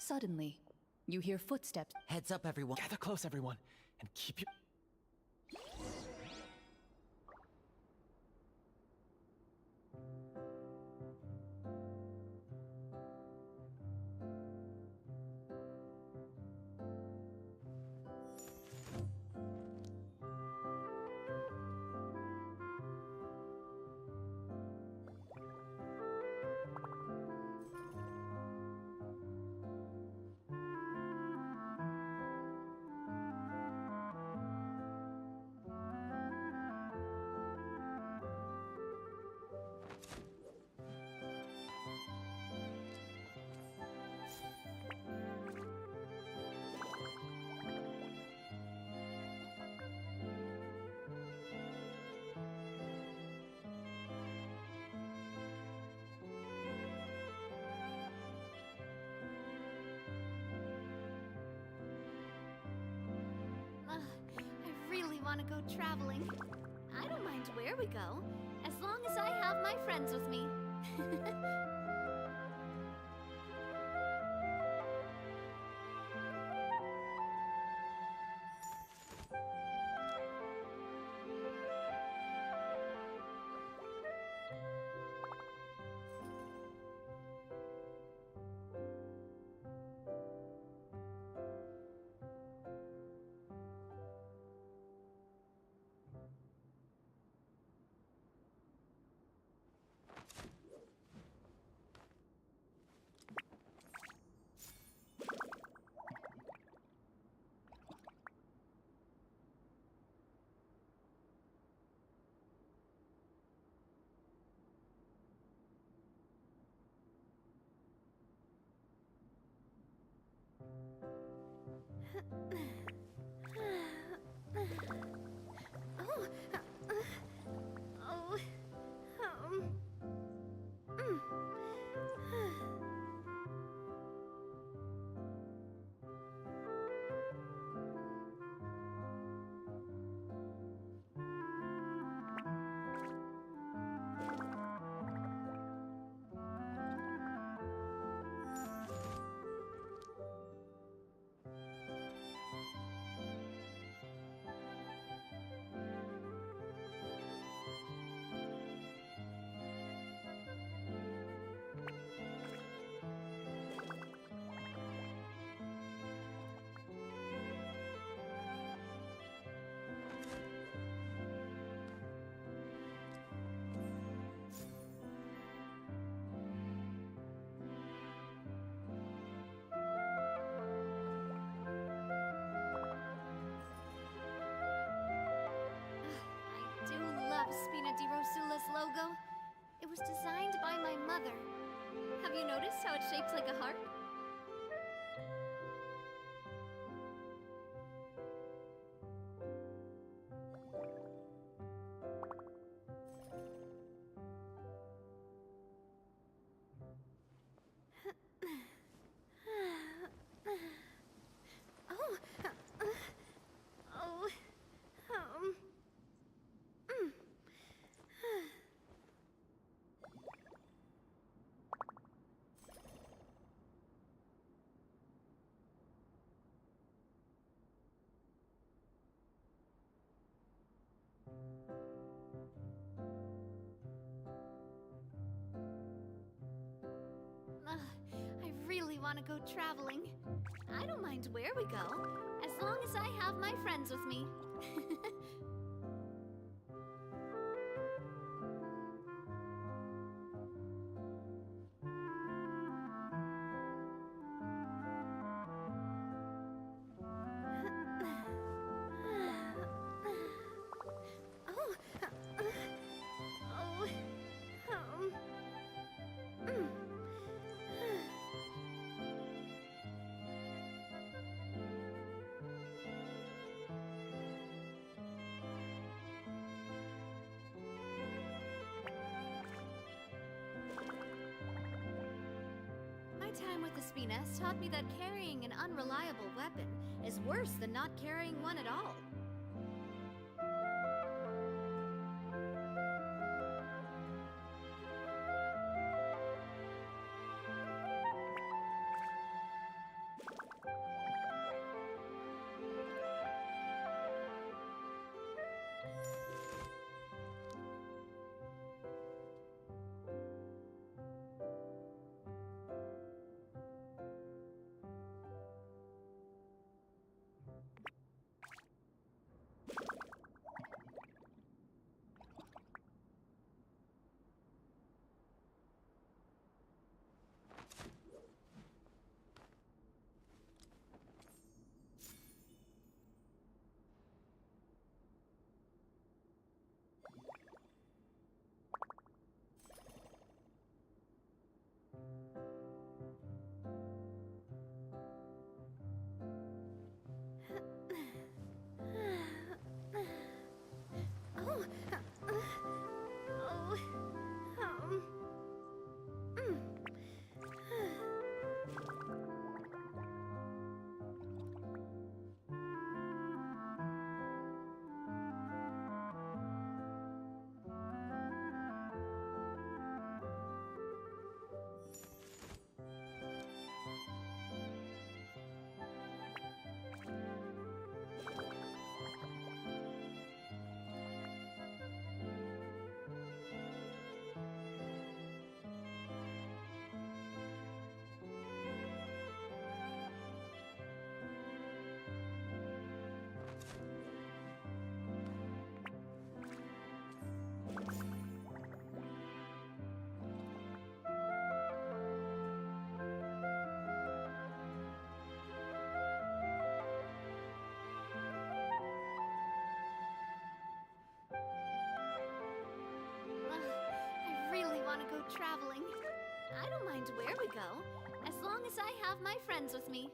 Suddenly, you hear footsteps. Heads up, everyone. Gather close, everyone, and keep your... I really want to go traveling. I don't mind where we go, as long as I have my friends with me. notice how it's shaped like a heart? I really want to go traveling. I don't mind where we go, as long as I have my friends with me. My time with the Spinas taught me that carrying an unreliable weapon is worse than not carrying one at all. Want to go traveling. I don't mind where we go, as long as I have my friends with me.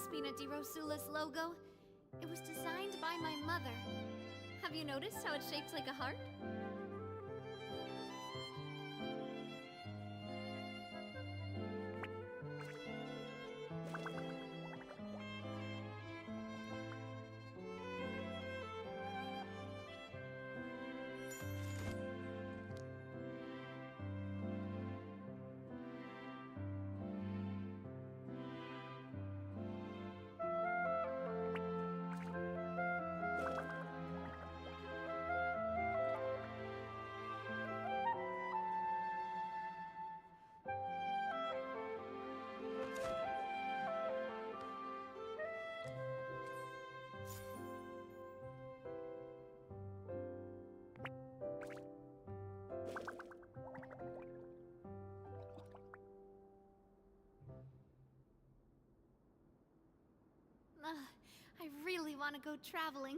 Spina di Rosula's logo. It was designed by my mother. Have you noticed how it's shaped like a heart? want to go traveling.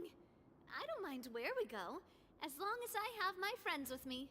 I don't mind where we go, as long as I have my friends with me.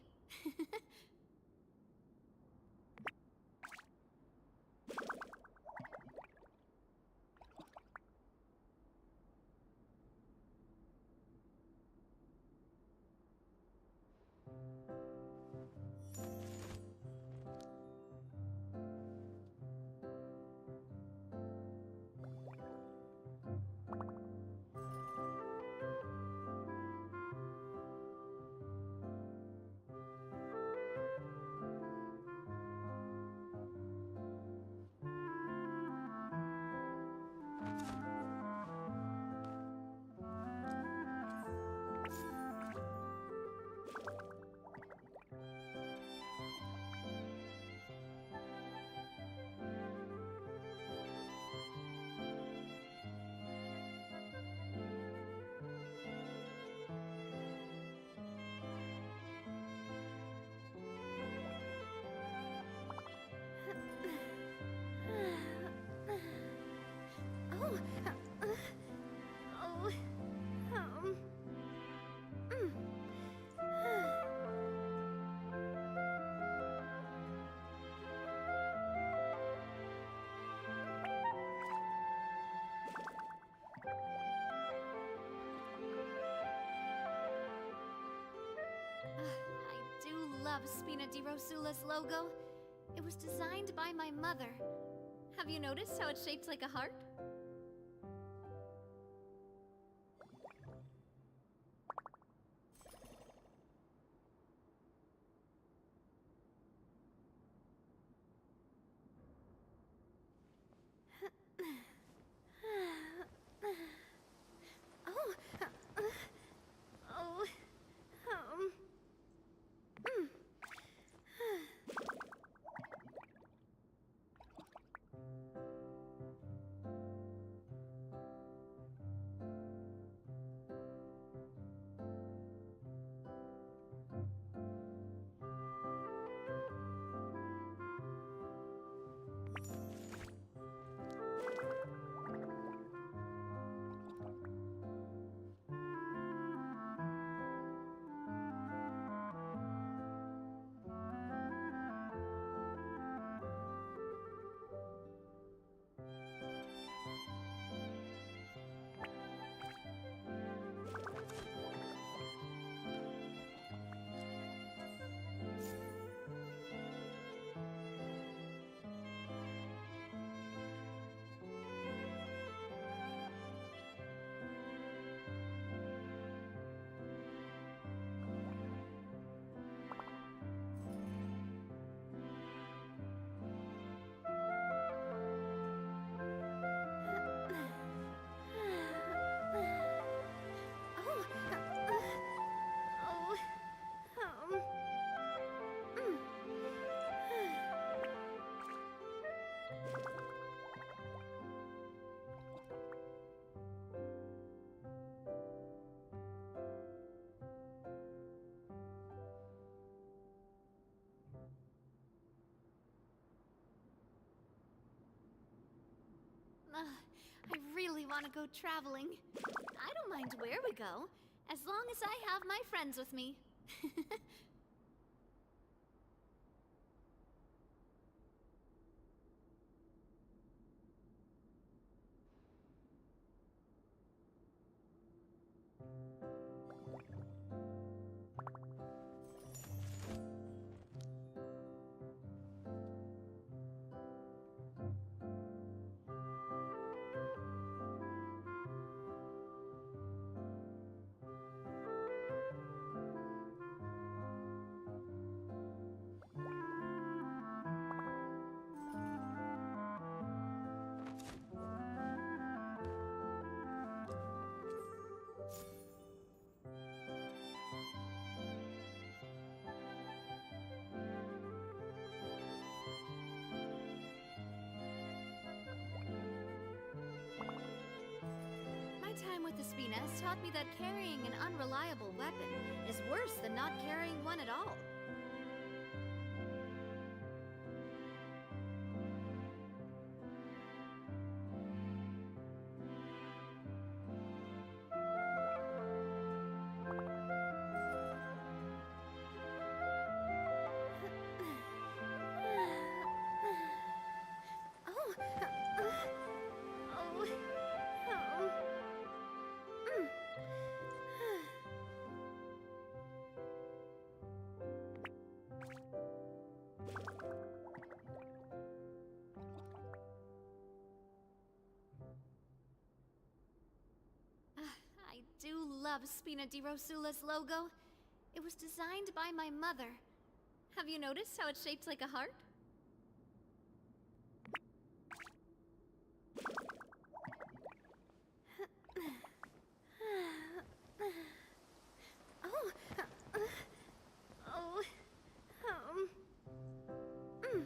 I do love Spina di Rosula's logo. It was designed by my mother. Have you noticed how it's shaped like a heart? I really want to go traveling. I don't mind where we go, as long as I have my friends with me. My time with the Spina has taught me that carrying an unreliable weapon is worse than not carrying one at all. love Spina di Rosula's logo. It was designed by my mother. Have you noticed how it's shaped like a heart? Oh. Oh. Mm.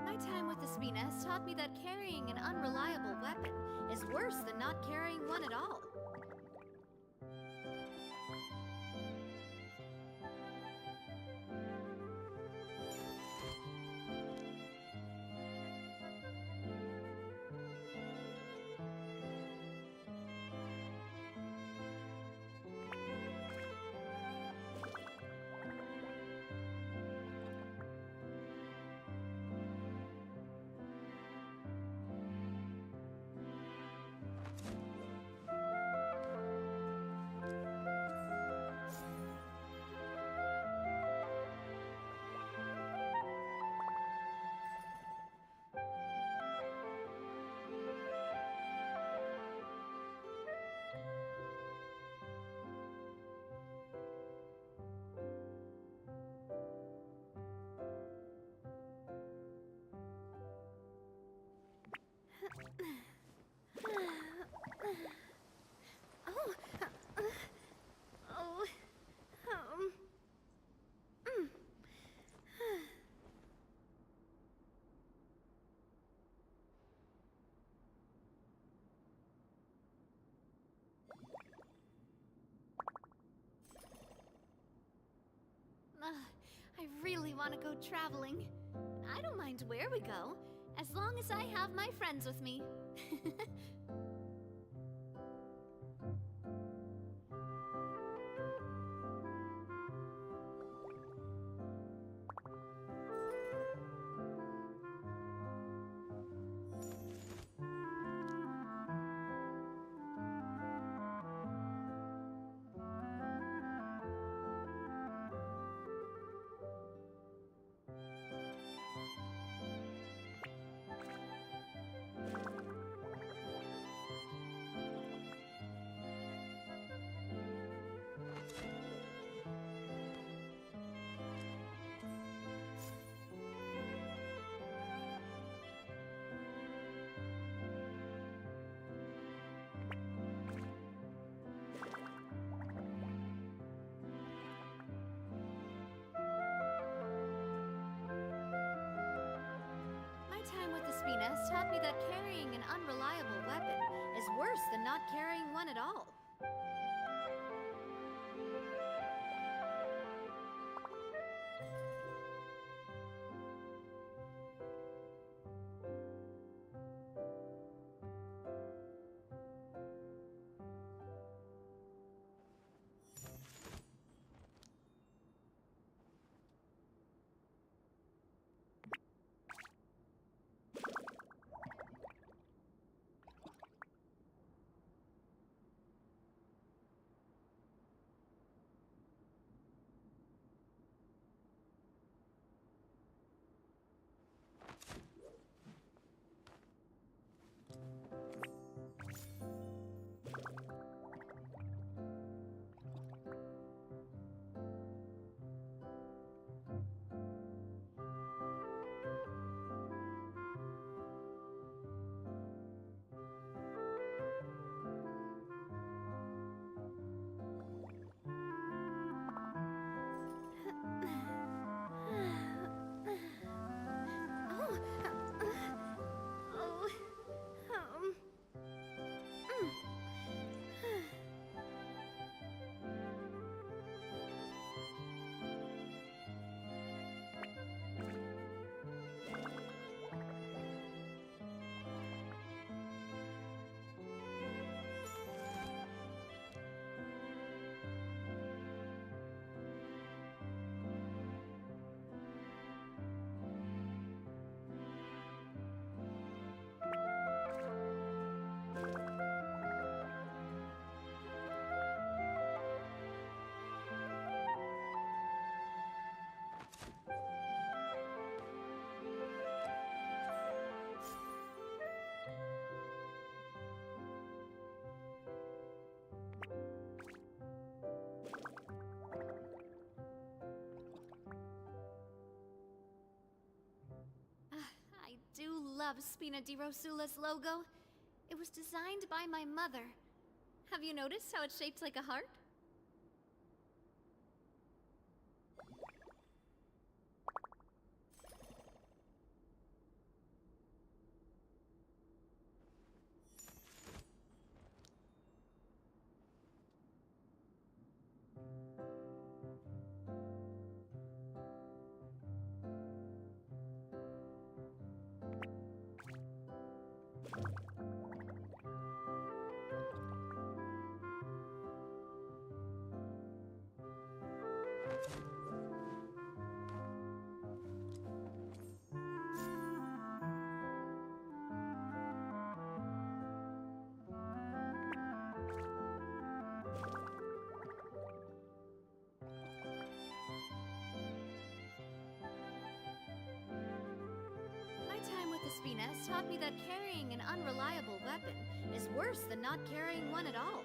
My time with the Spina has taught me that carrying an unreliable weapon is worse than not carrying one at all. I really want to go traveling. I don't mind where we go, as long as I have my friends with me. Time with the Spina has taught me that carrying an unreliable weapon is worse than not carrying one at all. love Spina di Rosula's logo. It was designed by my mother. Have you noticed how it's shaped like a heart? My time with the Spinas taught me that carrying an unreliable weapon is worse than not carrying one at all.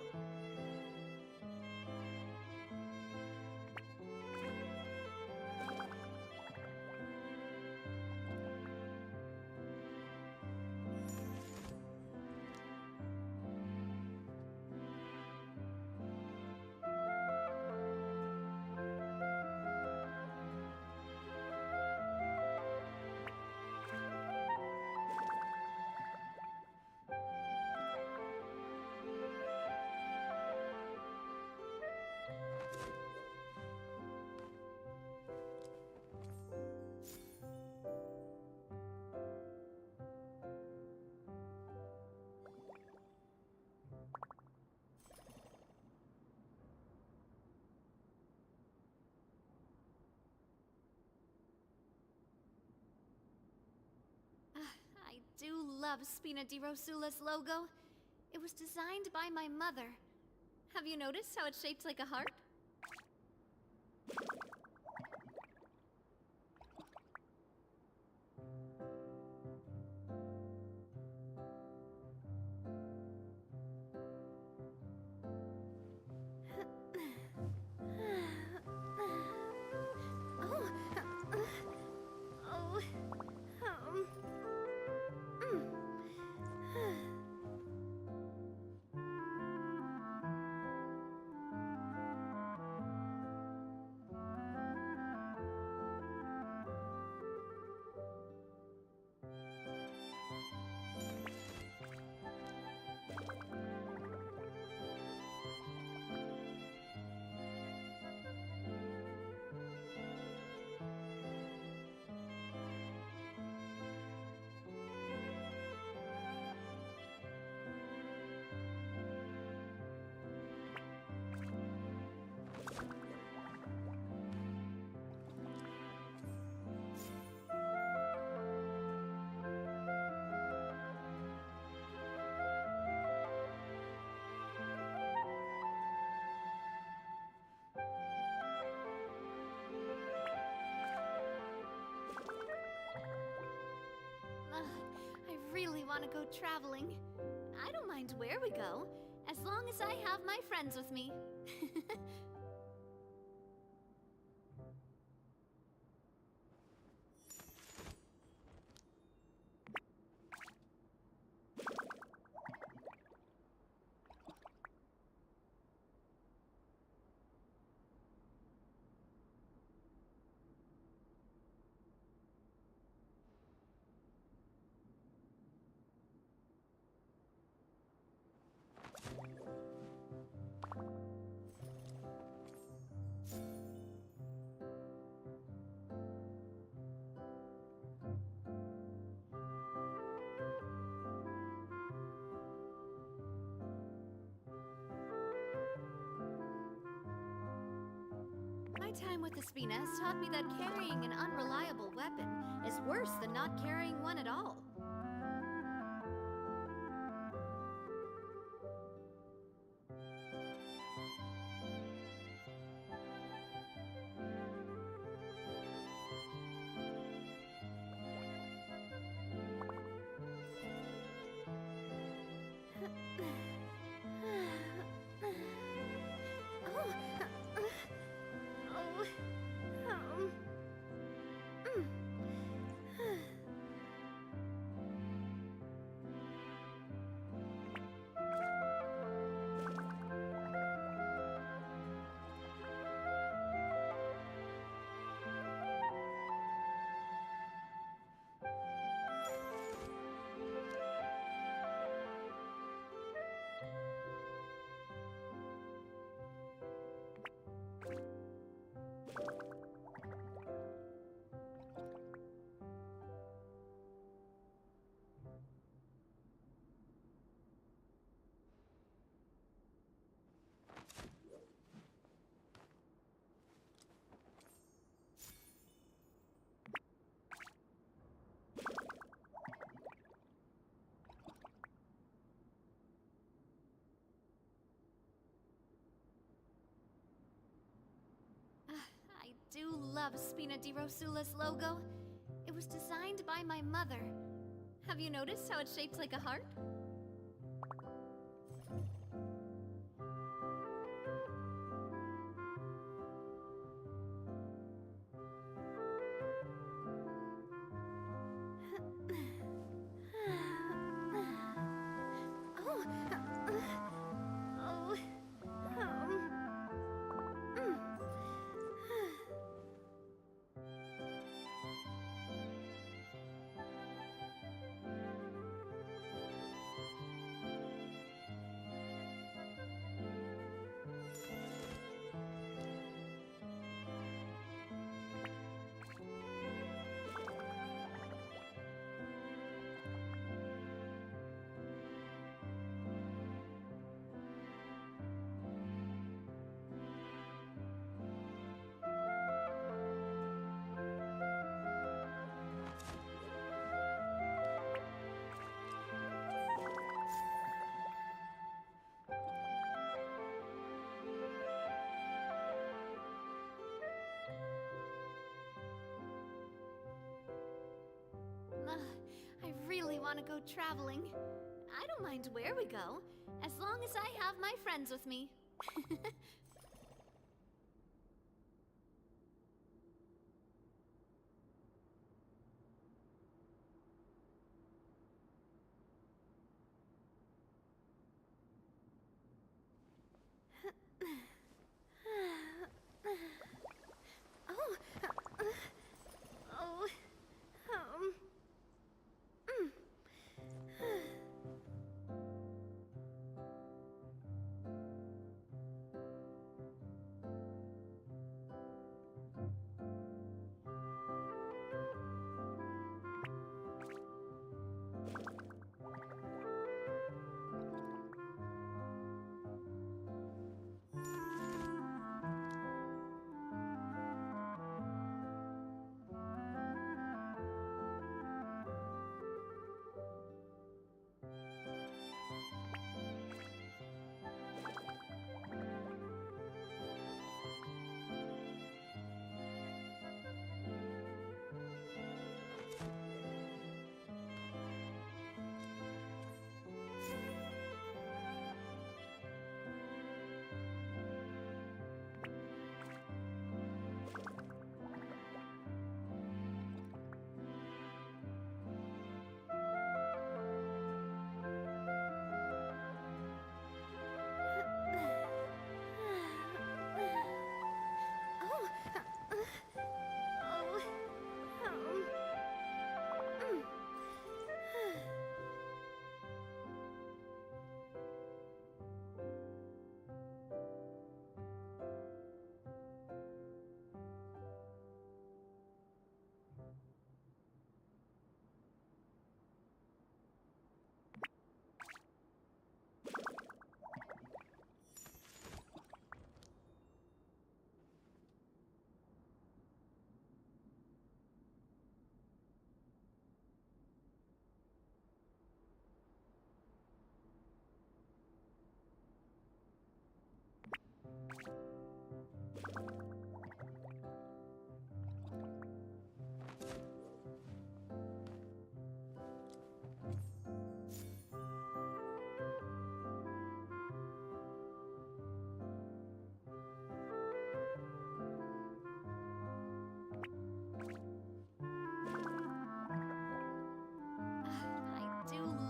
I do love Spina di Rosula's logo. It was designed by my mother. Have you noticed how it's shaped like a heart? I really want to go traveling. I don't mind where we go, as long as I have my friends with me. My time with the Spinas taught me that carrying an unreliable weapon is worse than not carrying one at all. love Spina di Rosula's logo. It was designed by my mother. Have you noticed how it's shaped like a heart? I really want to go traveling. I don't mind where we go, as long as I have my friends with me.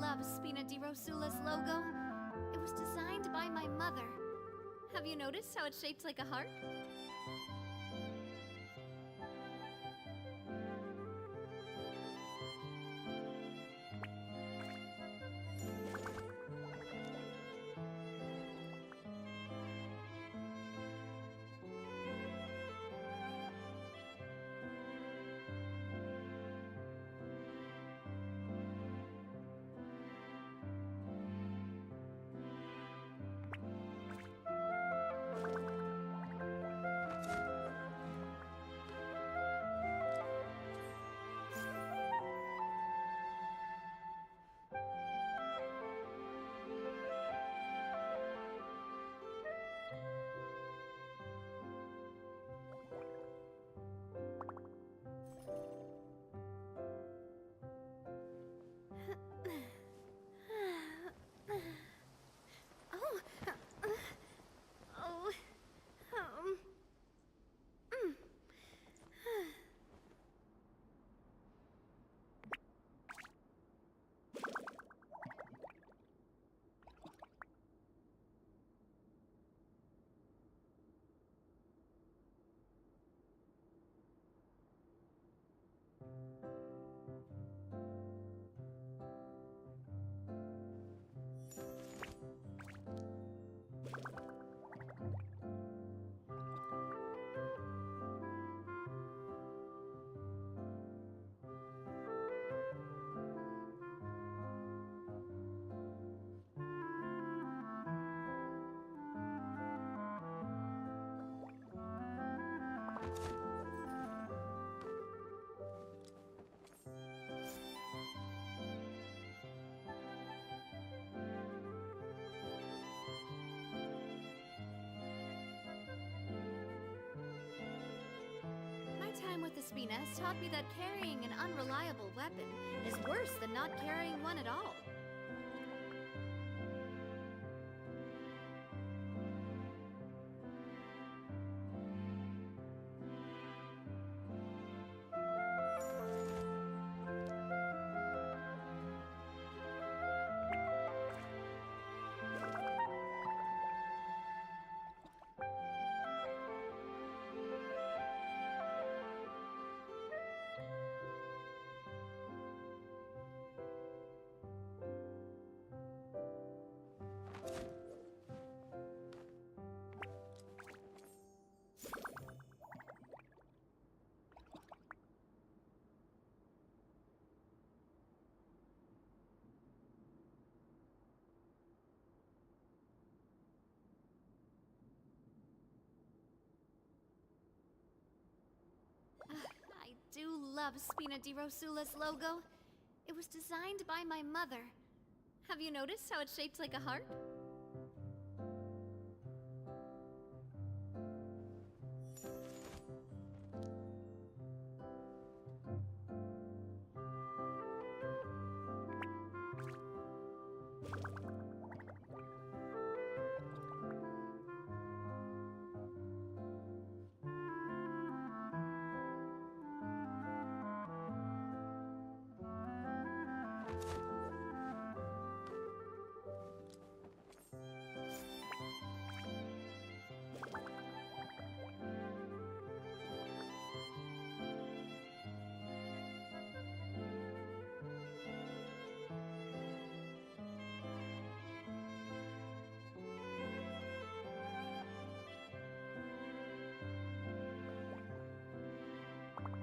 Love Spina di Rosula's logo. It was designed by my mother. Have you noticed how it's shaped like a heart? Spina has taught me that carrying an unreliable weapon is worse than not carrying one at all. I do love Spina di Rosula's logo. It was designed by my mother. Have you noticed how it's shaped like a heart?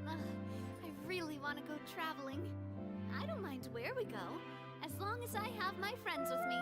I really want to go traveling. I don't mind where we go, as long as I have my friends with me.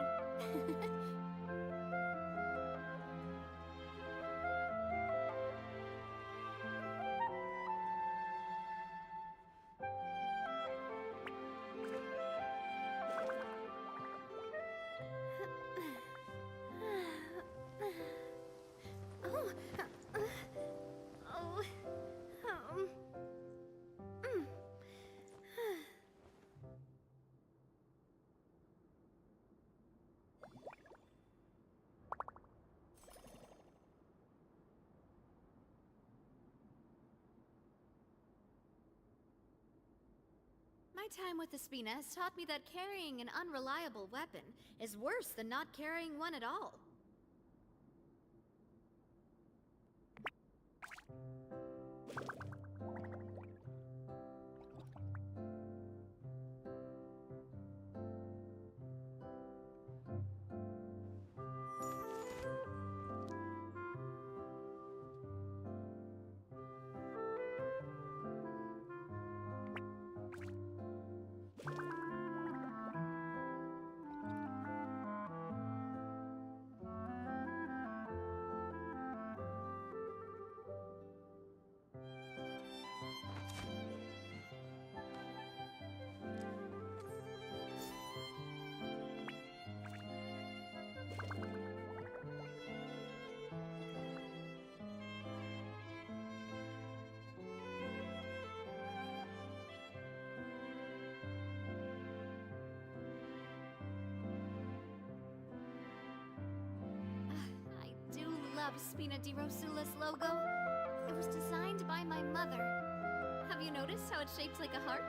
My time with the Spina has taught me that carrying an unreliable weapon is worse than not carrying one at all. Love Spina di Rosula's logo. It was designed by my mother. Have you noticed how it's shaped like a heart?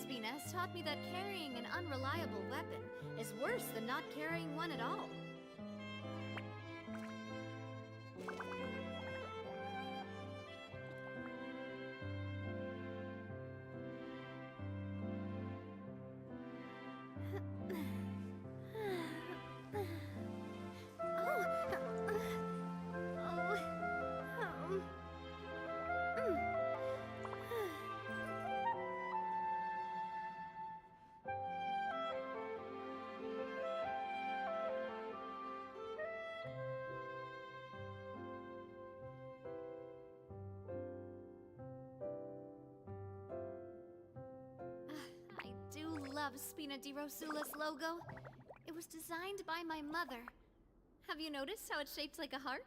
Spina has taught me that carrying an unreliable weapon is worse than not carrying one at all. I do love Spina di Rosula's logo. It was designed by my mother. Have you noticed how it's shaped like a heart?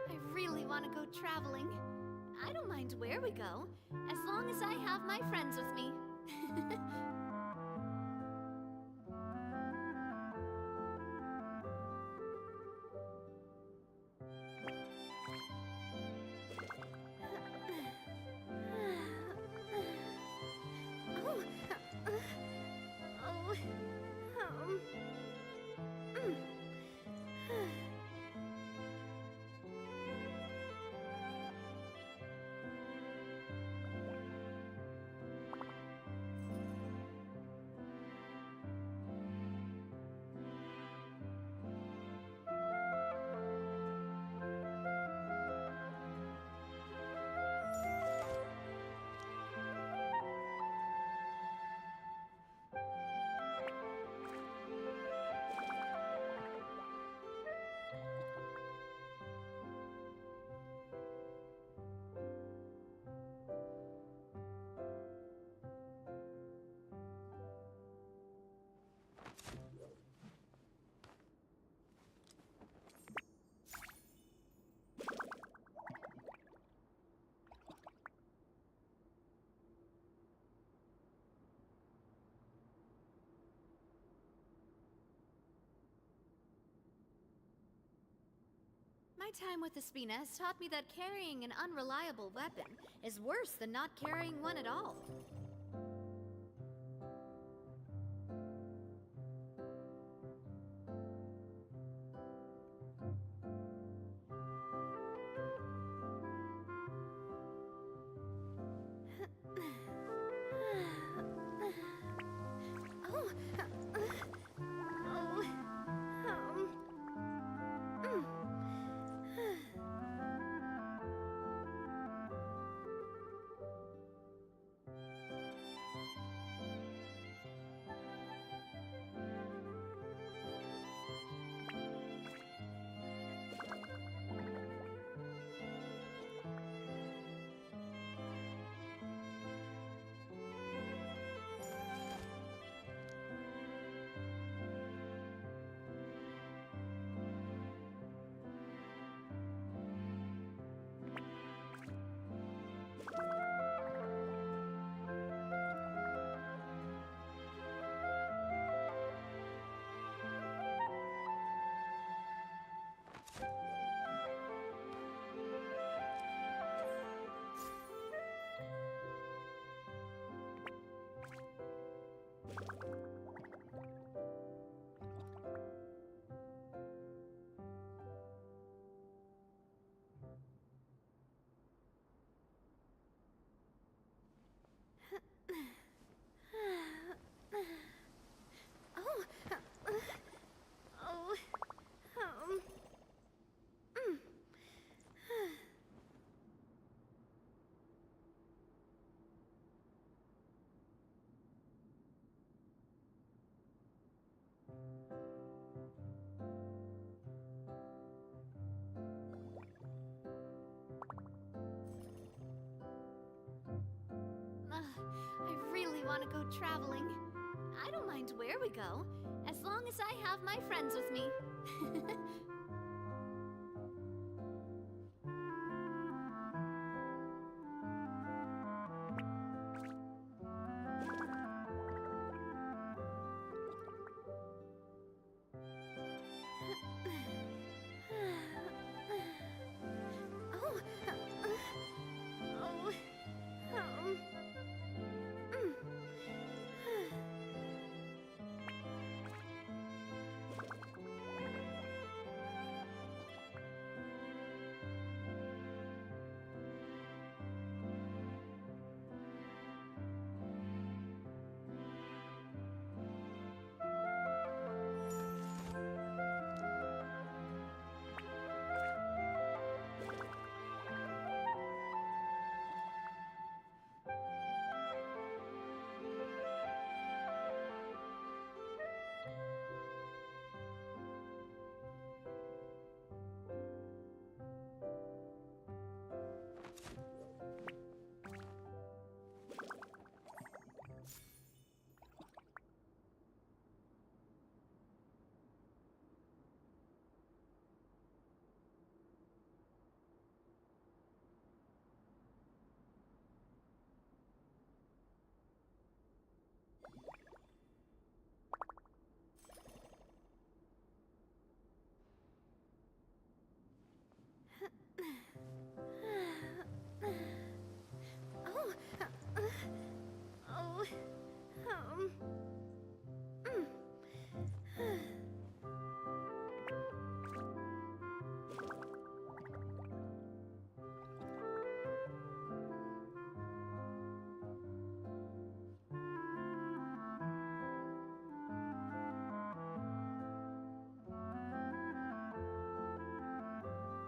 I really want to go traveling. I don't mind where we go, as long as I have my friends with me. My time with the Spina has taught me that carrying an unreliable weapon is worse than not carrying one at all. traveling. I don't mind where we go, as long as I have my friends with me.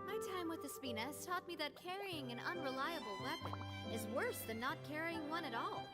My time with the Spina has taught me that carrying an unreliable weapon is worse than not carrying one at all.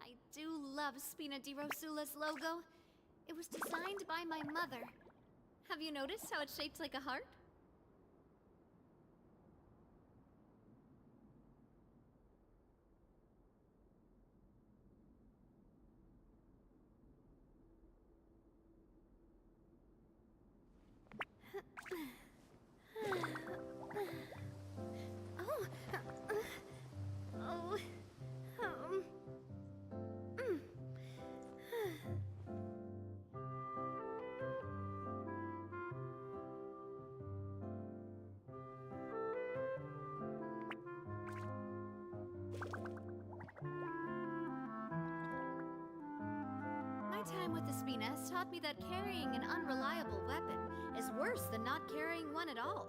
I do love Spina di Rosula's logo. It was designed by my mother. Have you noticed how it's shaped like a heart? My time with the Spina has taught me that carrying an unreliable weapon is worse than not carrying one at all.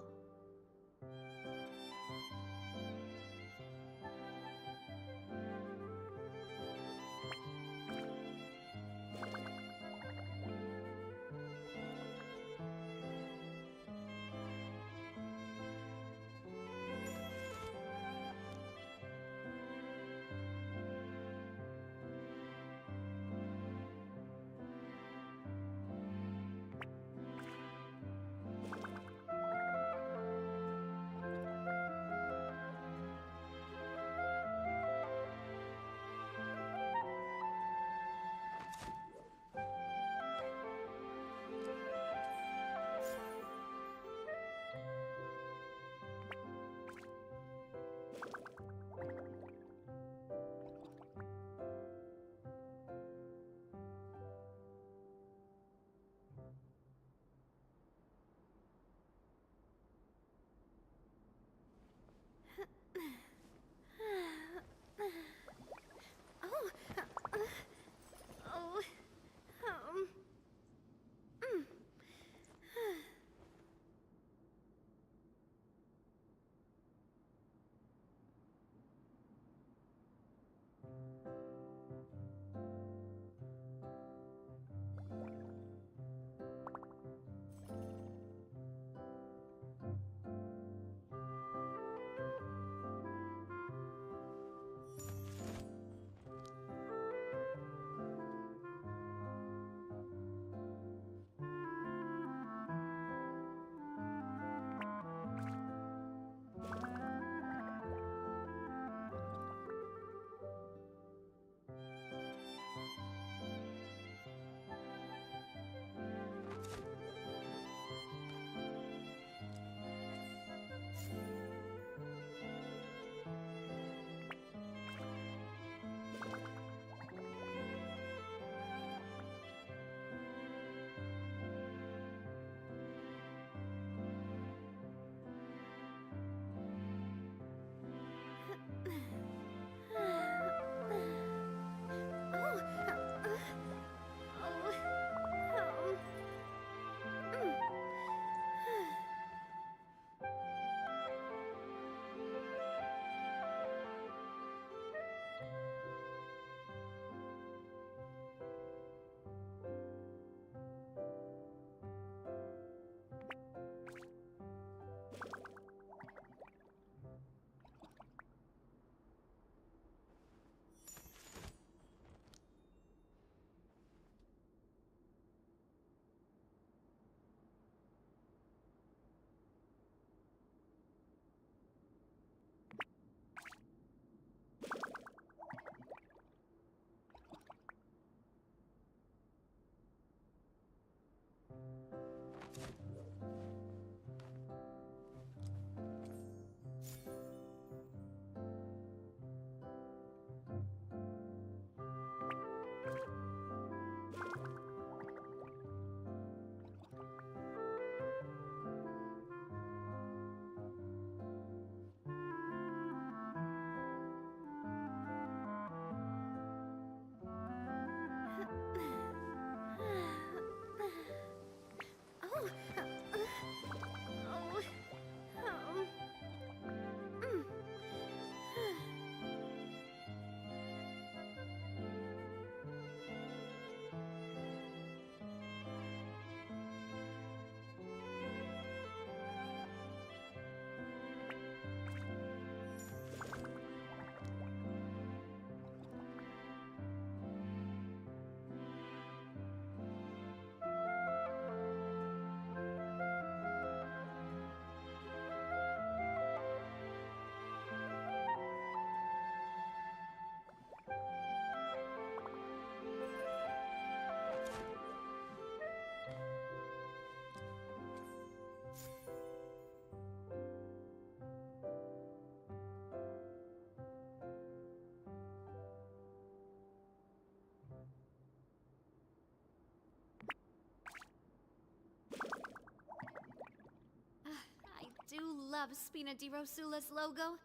do love Spina di Rosula's logo.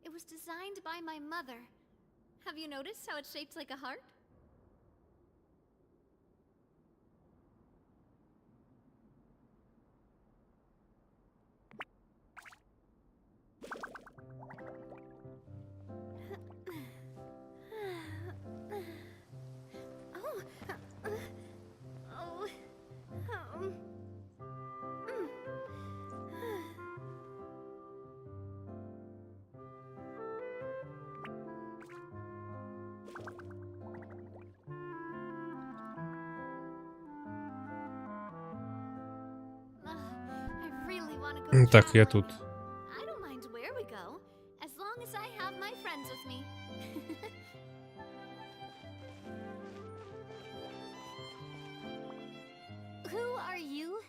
It was designed by my mother. Have you noticed how it's shaped like a heart? I really want to go Так, я тут. I don't mind where we go, as long as I have my friends with me. Who are you?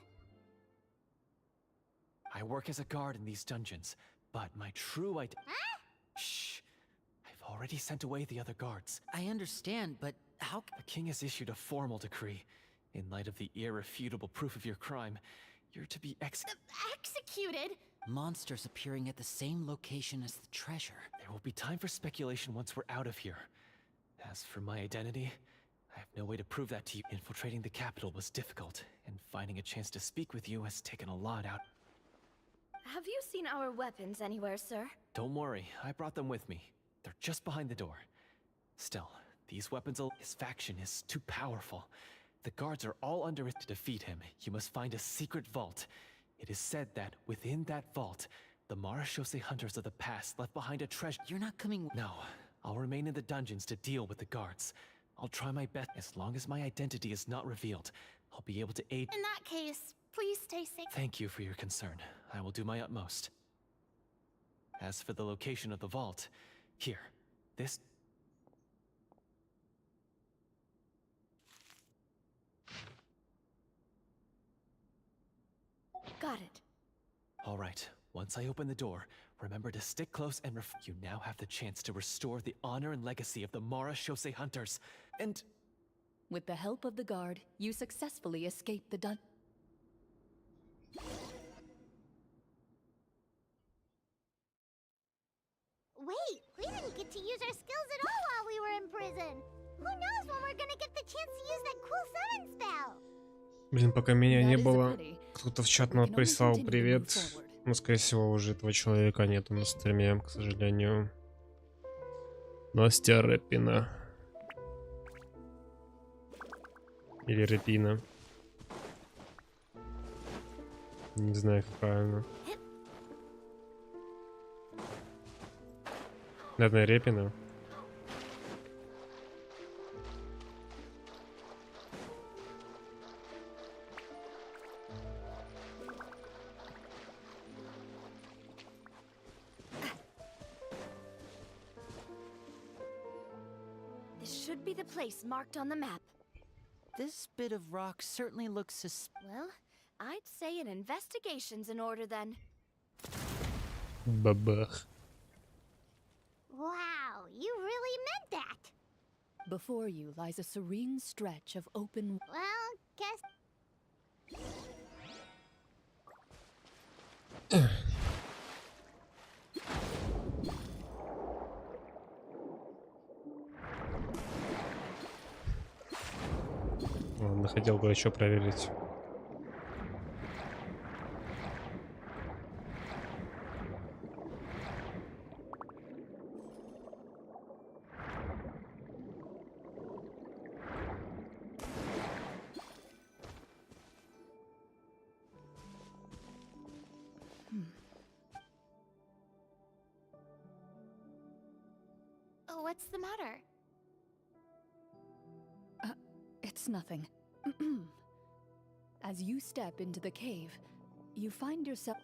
I work as a guard in these dungeons, but my true Shh! I've already sent away the other guards. I understand, but how? The king has issued a formal decree. In light of the irrefutable proof of your crime, you're to be Executed? Monsters appearing at the same location as the treasure. There will be time for speculation once we're out of here. As for my identity, I have no way to prove that to you. Infiltrating the capital was difficult, and finding a chance to speak with you has taken a lot out. Have you seen our weapons anywhere, sir? Don't worry, I brought them with me. They're just behind the door. Still, these weapons, his faction is too powerful. The guards are all under it. To defeat him, you must find a secret vault. It is said that within that vault, the Marashose hunters of the past left behind a treasure. You're not coming. No, I'll remain in the dungeons to deal with the guards. I'll try my best. As long as my identity is not revealed, I'll be able to aid. In that case, please stay safe. Thank you for your concern. I will do my utmost. As for the location of the vault, here, this... Got it. All right, once I open the door, remember to stick close and you now have the chance to restore the honor and legacy of the Marashose hunters. And... With the help of the guard, you successfully escaped the Wait, we didn't get to use our skills at all while we were in prison. Who knows when we're gonna get the chance to use that cool summon spell? Блин, пока меня не That is a было, pity. кто-то в чат We нам can only прислал continue to move привет. forward. Ну, скорее всего, уже этого человека нету на стриме, к сожалению. Настя Рэпина. Или Рэпина. Не знаю, как правильно. Наверное, Репина. This should be the place marked on the map. This bit of rock certainly looks Well, I'd say an investigation's in order then. Бабах. Wow, you really meant that. Before you lies a serene stretch of open. Well, guess. Ладно, хотел кое-что проверить. What's the matter? It's nothing. As you step into the cave, you find yourself.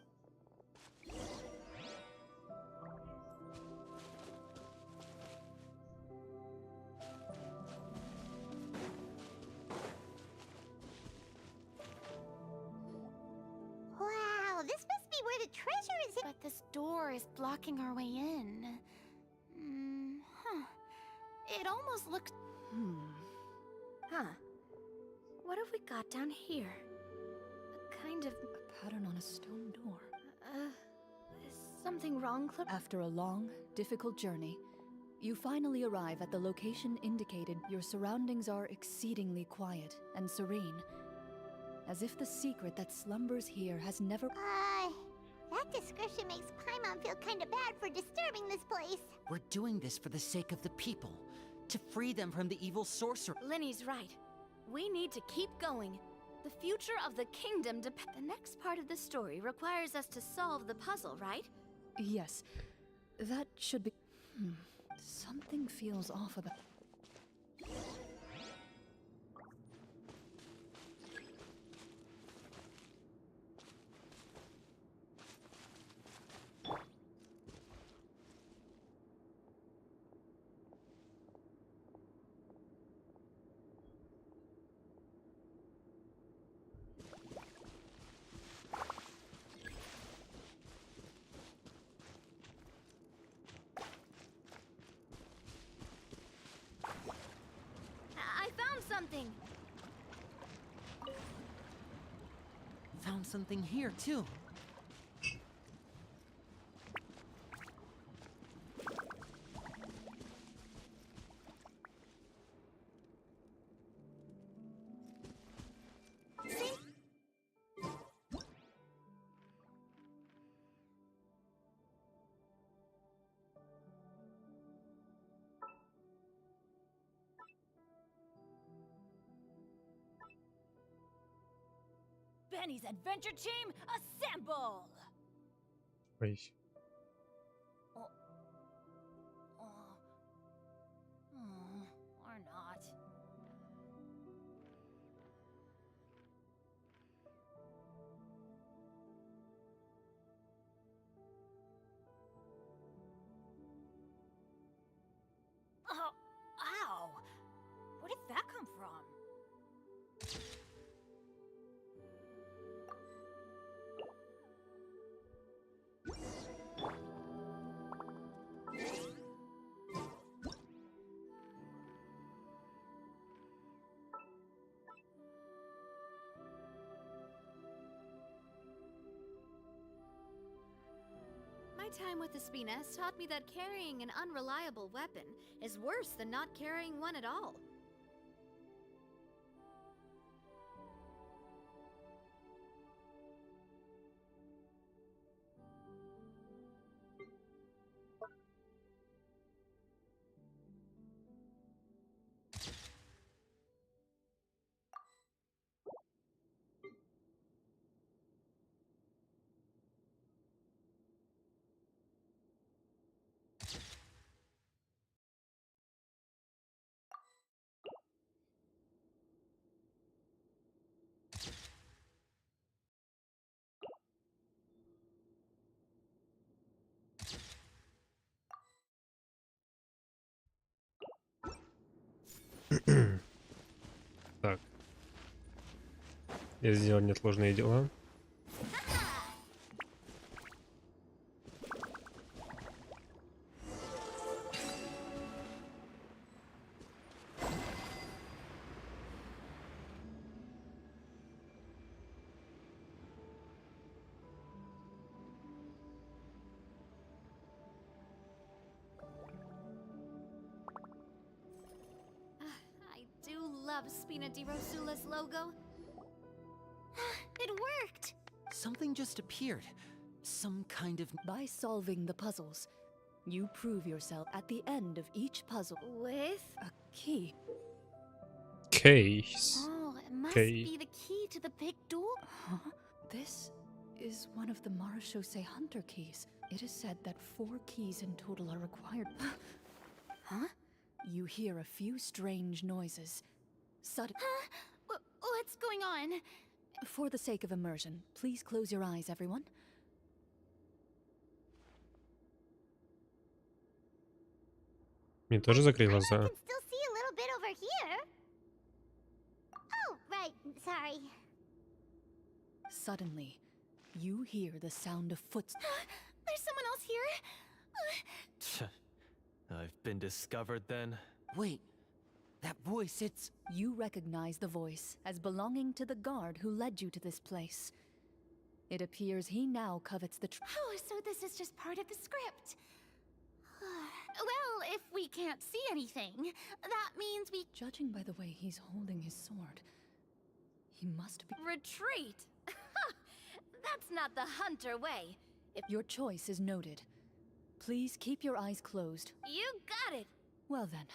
Wow, this must be where the treasure is. But this door is blocking our way in. Huh. It almost looks... Huh. What have we got down here? A kind of... A pattern on a stone door. something wrong, After a long, difficult journey, you finally arrive at the location indicated. Your surroundings are exceedingly quiet and serene, as if the secret that slumbers here has never... That description makes Paimon feel kinda bad for disturbing this place. We're doing this for the sake of the people, to free them from the evil sorcerer. Linny's right. We need to keep going. The future of the kingdom depends. The next part of the story requires us to solve the puzzle, right? Yes, that should be... Something feels off about... I found something. Found something here, too. Benny's adventure team, assemble! Ой. Or not. Oh, ow! Where did that come from? My time with the Spina has taught me that carrying an unreliable weapon is worse than not carrying one at all. Так. Я сделал неотложные дела. I do love Spina di Rosula's logo. It worked! Something just appeared. Some kind of... By solving the puzzles, you prove yourself at the end of each puzzle. With? A key. Case. Oh, it must Okay. be the key to the big door. Huh? This is one of the Marechaussee Hunter keys. It is said that 4 keys in total are required. Huh? You hear a few strange noises. Sudden. What's going on? For the sake of immersion, please close your eyes, everyone. Мне тоже закрыть I глаза. can still see a little bit over here. Oh, right. Sorry. Suddenly, you hear the sound of footsteps. There's someone else here? I've been discovered then. Wait. That voice, it's... You recognize the voice as belonging to the guard who led you to this place. It appears he now covets the Oh, so this is just part of the script. Well, if we can't see anything, that means we Judging by the way he's holding his sword, he must be... Retreat! That's not the hunter way. Your choice is noted. Please keep your eyes closed. You got it! Well then.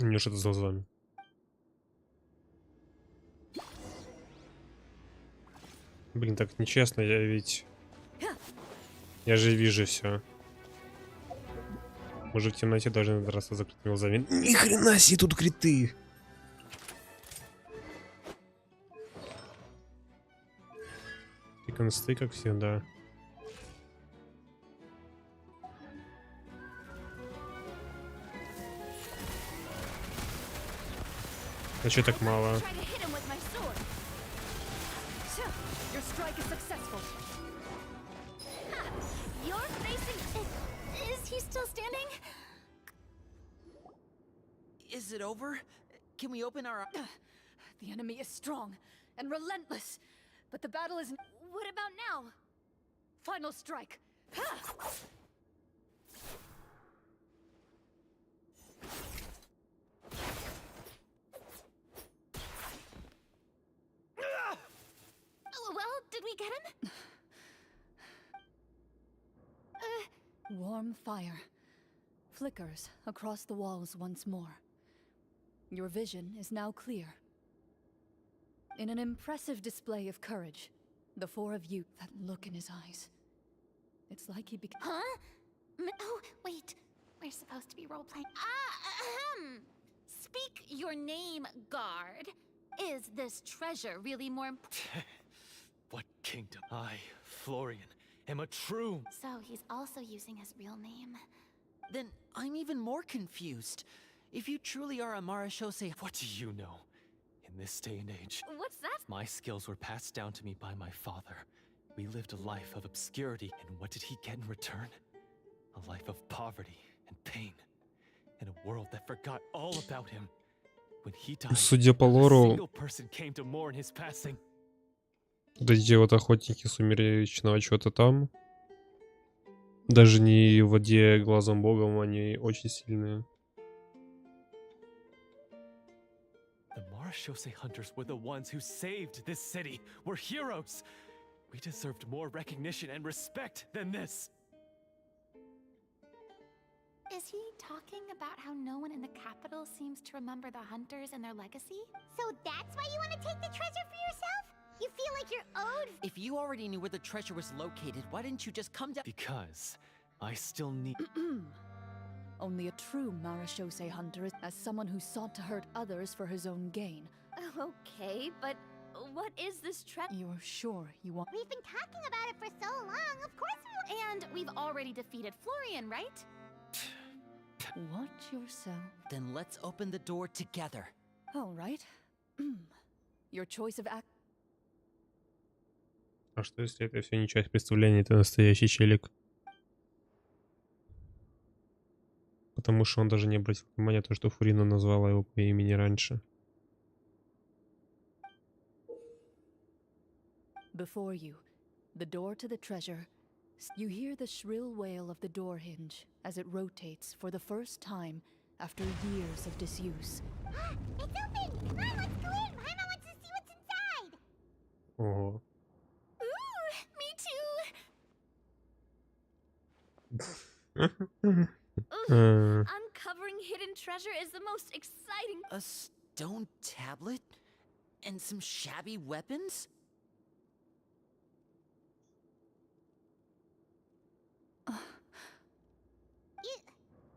У меня что-то за глазами. Блин, так нечестно, я же вижу все. Мы же в темноте должны драться с закрытыми глазами. Ни хрена себе тут криты! И консты, как всегда. А чё так мало? Try to hit him with my sword. Your strike is successful. You're facing... Is he still standing? Is it over? Can we open our... The enemy is strong and relentless, but the battle is... What about now? Final strike. Well, did we get him? Warm fire flickers across the walls once more. Your vision is now clear. In an impressive display of courage, the four of you, that look in his eyes. It's like he became... Huh? Oh, wait. We're supposed to be role-playing. Speak your name, guard. Is this treasure really more important? What kingdom? I, Florian, am a true... So he's also using his real name. Then I'm even more confused. If you truly are Amara Shosei... What do you know? In this day and age, What's that? my skills were passed down to me by my father. We lived a life of obscurity, and what did he get in return? A life of poverty and pain. In a world that forgot all about him. When he died, Судя по not a лору, single person came to mourn his passing. вот эти вот охотники сумеречного чего-то там, даже не владея глазом богом, они очень сильные. The Marashose hunters were the ones who saved this city. We're heroes. We deserved more recognition and respect than this. Is he talking about how no one in the capital seems to remember the hunters and their legacy? So that's why you want to take the treasure for yourself? You feel like you're owed... If you already knew where the treasure was located, why didn't you just come down? Because I still need... Only a true Marashose hunter is as someone who sought to hurt others for his own gain. Okay, but what is this treasure? You're sure you want... We've been talking about it for so long, of course we... And we've already defeated Florian, right? Watch yourself. Then let's open the door together. All right. Your choice of act... А что если это все не часть представления, это настоящий челик? Потому что он даже не обратил внимания на то, что Фурина назвала его по имени раньше. Before you, the door to the treasure. You hear the shrill wail of the door hinge as it rotates for the first time after years of disuse. It's open! Come on, let's go in! Paimon wants to see what's inside! Ого. Ooh, me Uncovering hidden treasure is the most exciting... A stone tablet? And some shabby weapons?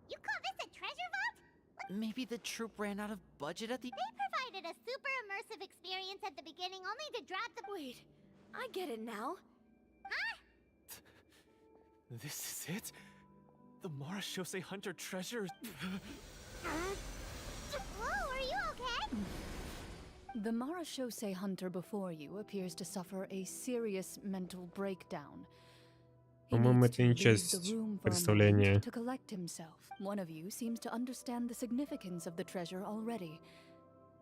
You call this a treasure vault? Maybe the troop ran out of budget at the... They provided a super immersive experience at the beginning only to drop the... Wait, I get it now. This is it? The Marashose hunter treasure? Whoa, are you okay? The Marashose hunter before you appears to suffer a serious mental breakdown. He По-моему, needs это не to leave часть the room for a представления. moment to collect himself. One of you seems to understand the significance of the treasure already.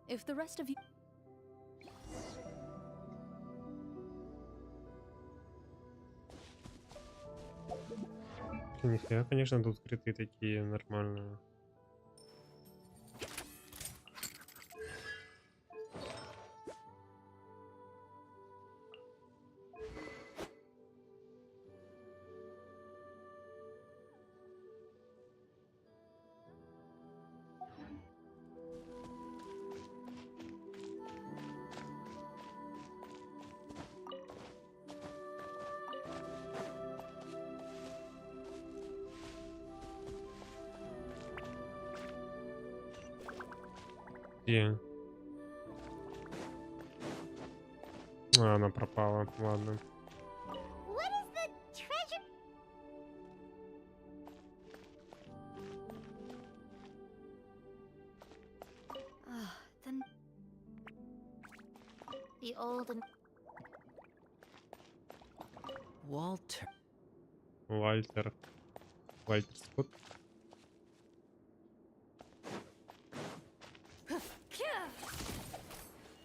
If the rest of you... Нифига, конечно, тут криты такие нормальные. Где? А, она пропала. Ладно. What is the treasure? Then the old and Walter. Вальтер. Вальтер Скотт.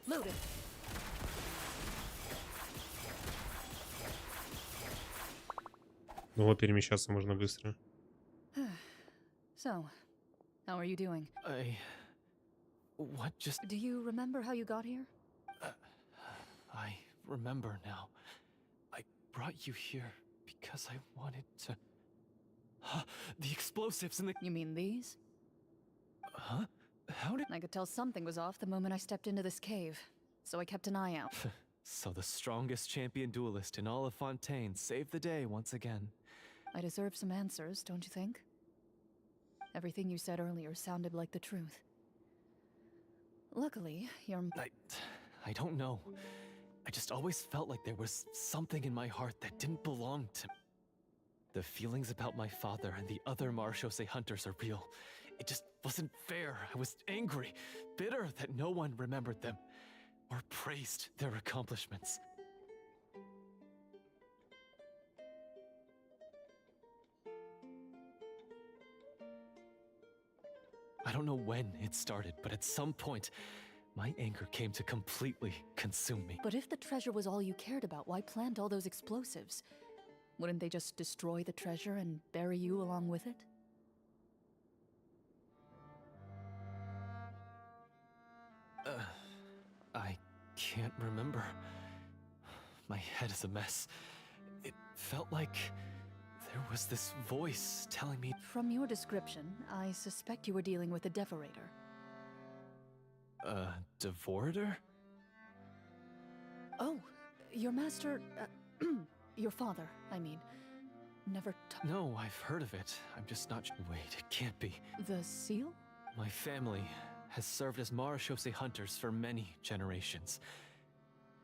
Loaded. Ну вот, перемещаться можно быстро. So, how are you doing? What just... Do you remember how you got here? I remember now. I brought you here because I wanted to... The explosives in the... You mean these? Huh? How did... I could tell something was off the moment I stepped into this cave, so I kept an eye out. So the strongest champion duelist in all of Fontaine saved the day once again. I deserve some answers, don't you think? Everything you said earlier sounded like the truth. Luckily, you're... I don't know. I just always felt like there was something in my heart that didn't belong to me. The feelings about my father and the other Marechaussee hunters are real. It just wasn't fair. I was angry, bitter that no one remembered them or praised their accomplishments. I don't know when it started, but at some point, my anger came to completely consume me. But if the treasure was all you cared about, why plant all those explosives? Wouldn't they just destroy the treasure and bury you along with it? I can't remember. My head is a mess. It felt like there was this voice telling me... From your description, I suspect you were dealing with a devorator. Devorator? Oh, your master... your father, I mean. Never No, I've heard of it. I'm just not... Wait, it can't be. The seal? My family has served as Marechaussee hunters for many generations.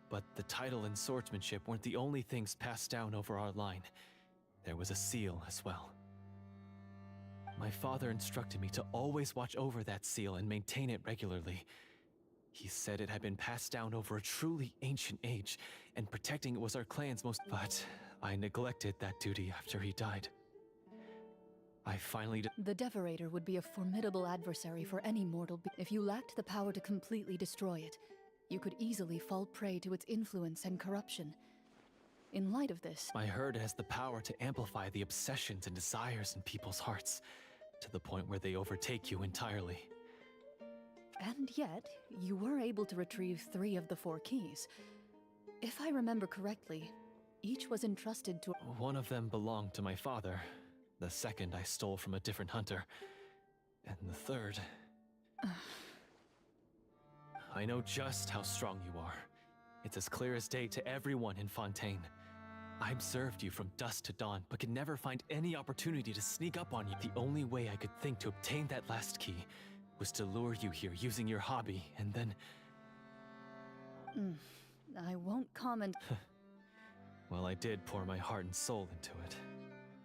But the title and swordsmanship weren't the only things passed down over our line. There was a seal as well. My father instructed me to always watch over that seal and maintain it regularly. He said it had been passed down over a truly ancient age, and protecting it was our clan's most... But I neglected that duty after he died. I finally... The devorator would be a formidable adversary for any mortal if you lacked the power to completely destroy it. You could easily fall prey to its influence and corruption. In light of this... I heard it has the power to amplify the obsessions and desires in people's hearts, to the point where they overtake you entirely. And yet, you were able to retrieve 3 of the 4 keys. If I remember correctly, each was entrusted to... One of them belonged to my father. The second I stole from a different hunter. And the third... I know just how strong you are. It's as clear as day to everyone in Fontaine. I observed you from dusk to dawn, but could never find any opportunity to sneak up on you. The only way I could think to obtain that last key was to lure you here using your hobby, and then... I won't comment... Well, I did pour my heart and soul into it.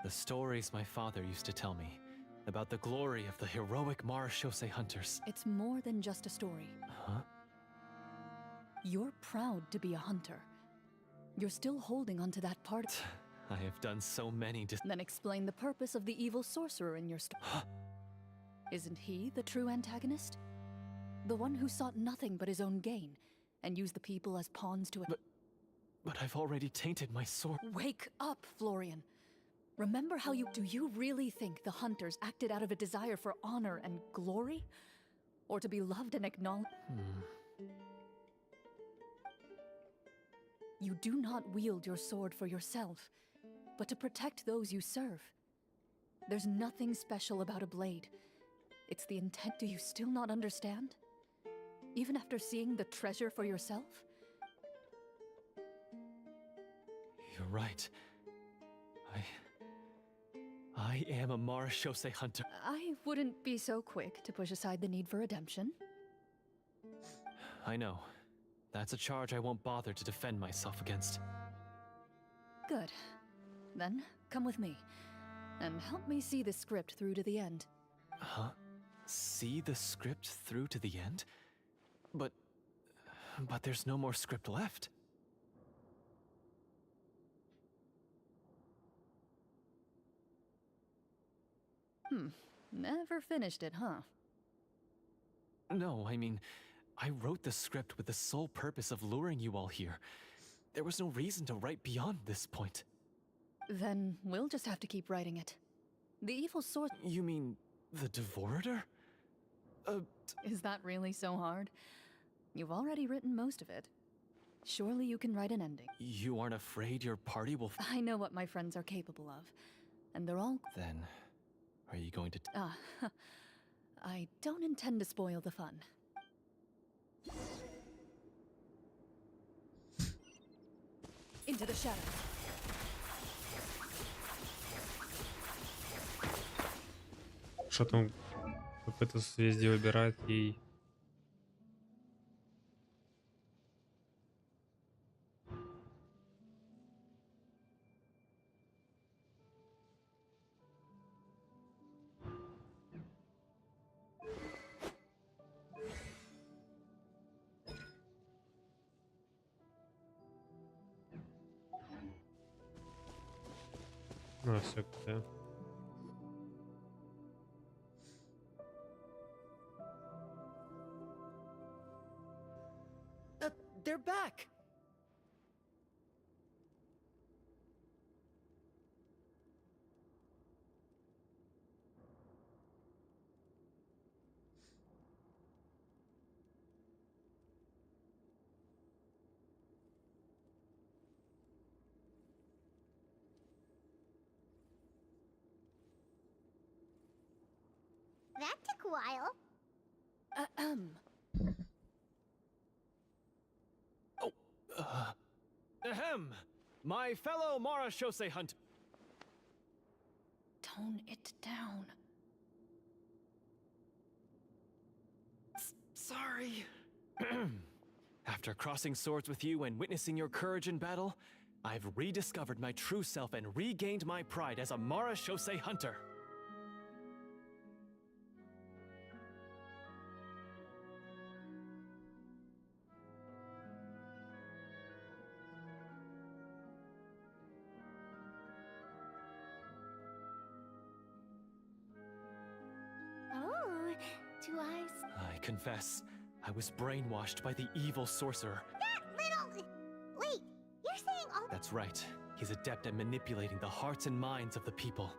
The stories my father used to tell me about the glory of the heroic Marechaussee hunters. It's more than just a story. Huh? You're proud to be a hunter. You're still holding onto that part... I have done so many Then explain the purpose of the evil sorcerer in your story. Isn't he the true antagonist? The one who sought nothing but his own gain, and used the people as pawns to... But I've already tainted my sword. Wake up, Florian. Remember how do you really think the hunters acted out of a desire for honor and glory? Or to be loved and acknowledged? You do not wield your sword for yourself, but to protect those you serve. There's nothing special about a blade. It's the intent. Do you still not understand? Even after seeing the treasure for yourself? You're right. I am a Marashose hunter. I wouldn't be so quick to push aside the need for redemption. I know. That's a charge I won't bother to defend myself against. Good. Then, come with me. And help me see the script through to the end. Huh? See the script through to the end? But there's no more script left. Never finished it, huh? No, I mean, I wrote the script with the sole purpose of luring you all here. There was no reason to write beyond this point. Then we'll just have to keep writing it. The evil source— You mean the Devorator? Is that really so hard? You've already written most of it. Surely you can write an ending. You aren't afraid your party will— I know what my friends are capable of. And they're all— Then, are you going to— I don't intend to spoil the fun. Into the shadows. Что там какое-то созвездие выбирает ей. А, все, да. They're back! That took a while. Ahem! My fellow Marashose hunter. Tone it down. Sorry. After crossing swords with you and witnessing your courage in battle, I've rediscovered my true self and regained my pride as a Marashose hunter. Oh, do I... I confess, I was brainwashed by the evil sorcerer. That little... Wait, you're saying all... That's right. He's adept at manipulating the hearts and minds of the people.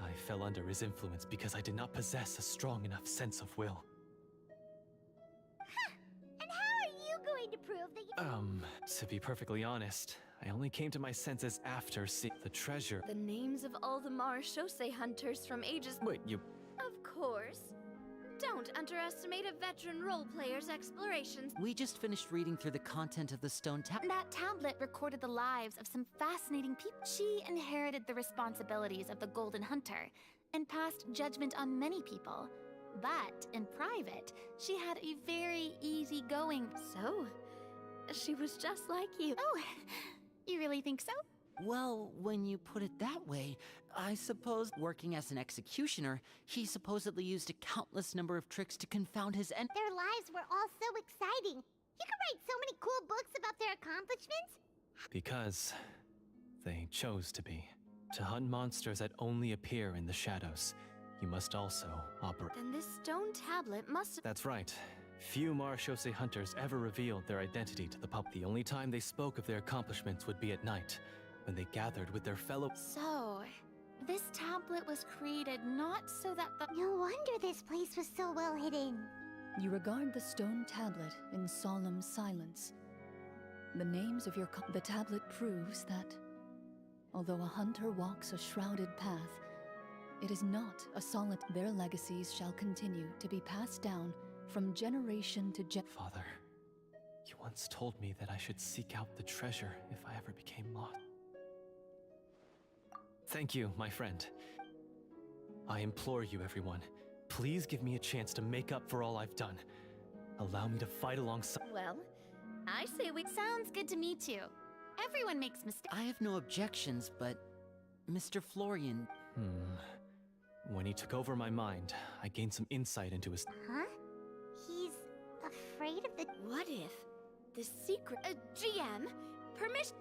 I fell under his influence because I did not possess a strong enough sense of will. And how are you going to prove that you... To be perfectly honest, I only came to my senses after seeing the treasure. The names of all the Marashose hunters from ages... Wait, you... Of course. Don't underestimate a veteran role-player's explorations. We just finished reading through the content of the stone tablet. That tablet recorded the lives of some fascinating people. She inherited the responsibilities of the Golden Hunter and passed judgment on many people. But in private, she had a very easygoing... So, she was just like you. Oh, you really think so? Well, when you put it that way, I suppose working as an executioner, he supposedly used a countless number of tricks to confound his Their lives were all so exciting. You could write so many cool books about their accomplishments. Because they chose to be. To hunt monsters that only appear in the shadows, you must also operate. Then this stone tablet must have... That's right. Few Marashose hunters ever revealed their identity to the public. The only time they spoke of their accomplishments would be at night, when they gathered with their fellow. So, this tablet was created not so that the. No wonder this place was so well hidden. You regard the stone tablet in solemn silence. The names of your the tablet proves that, although a hunter walks a shrouded path, it is not a solid. Their legacies shall continue to be passed down from generation to Father, you once told me that I should seek out the treasure if I ever became lost. Thank you, my friend. I implore you, everyone, please give me a chance to make up for all I've done. Allow me to fight alongside. Well, I say we. Sounds good to me too. Everyone makes mistakes. I have no objections, but Mr. Florian. When he took over my mind, I gained some insight into his. Huh? He's afraid of the. What if the secret. GM, permission.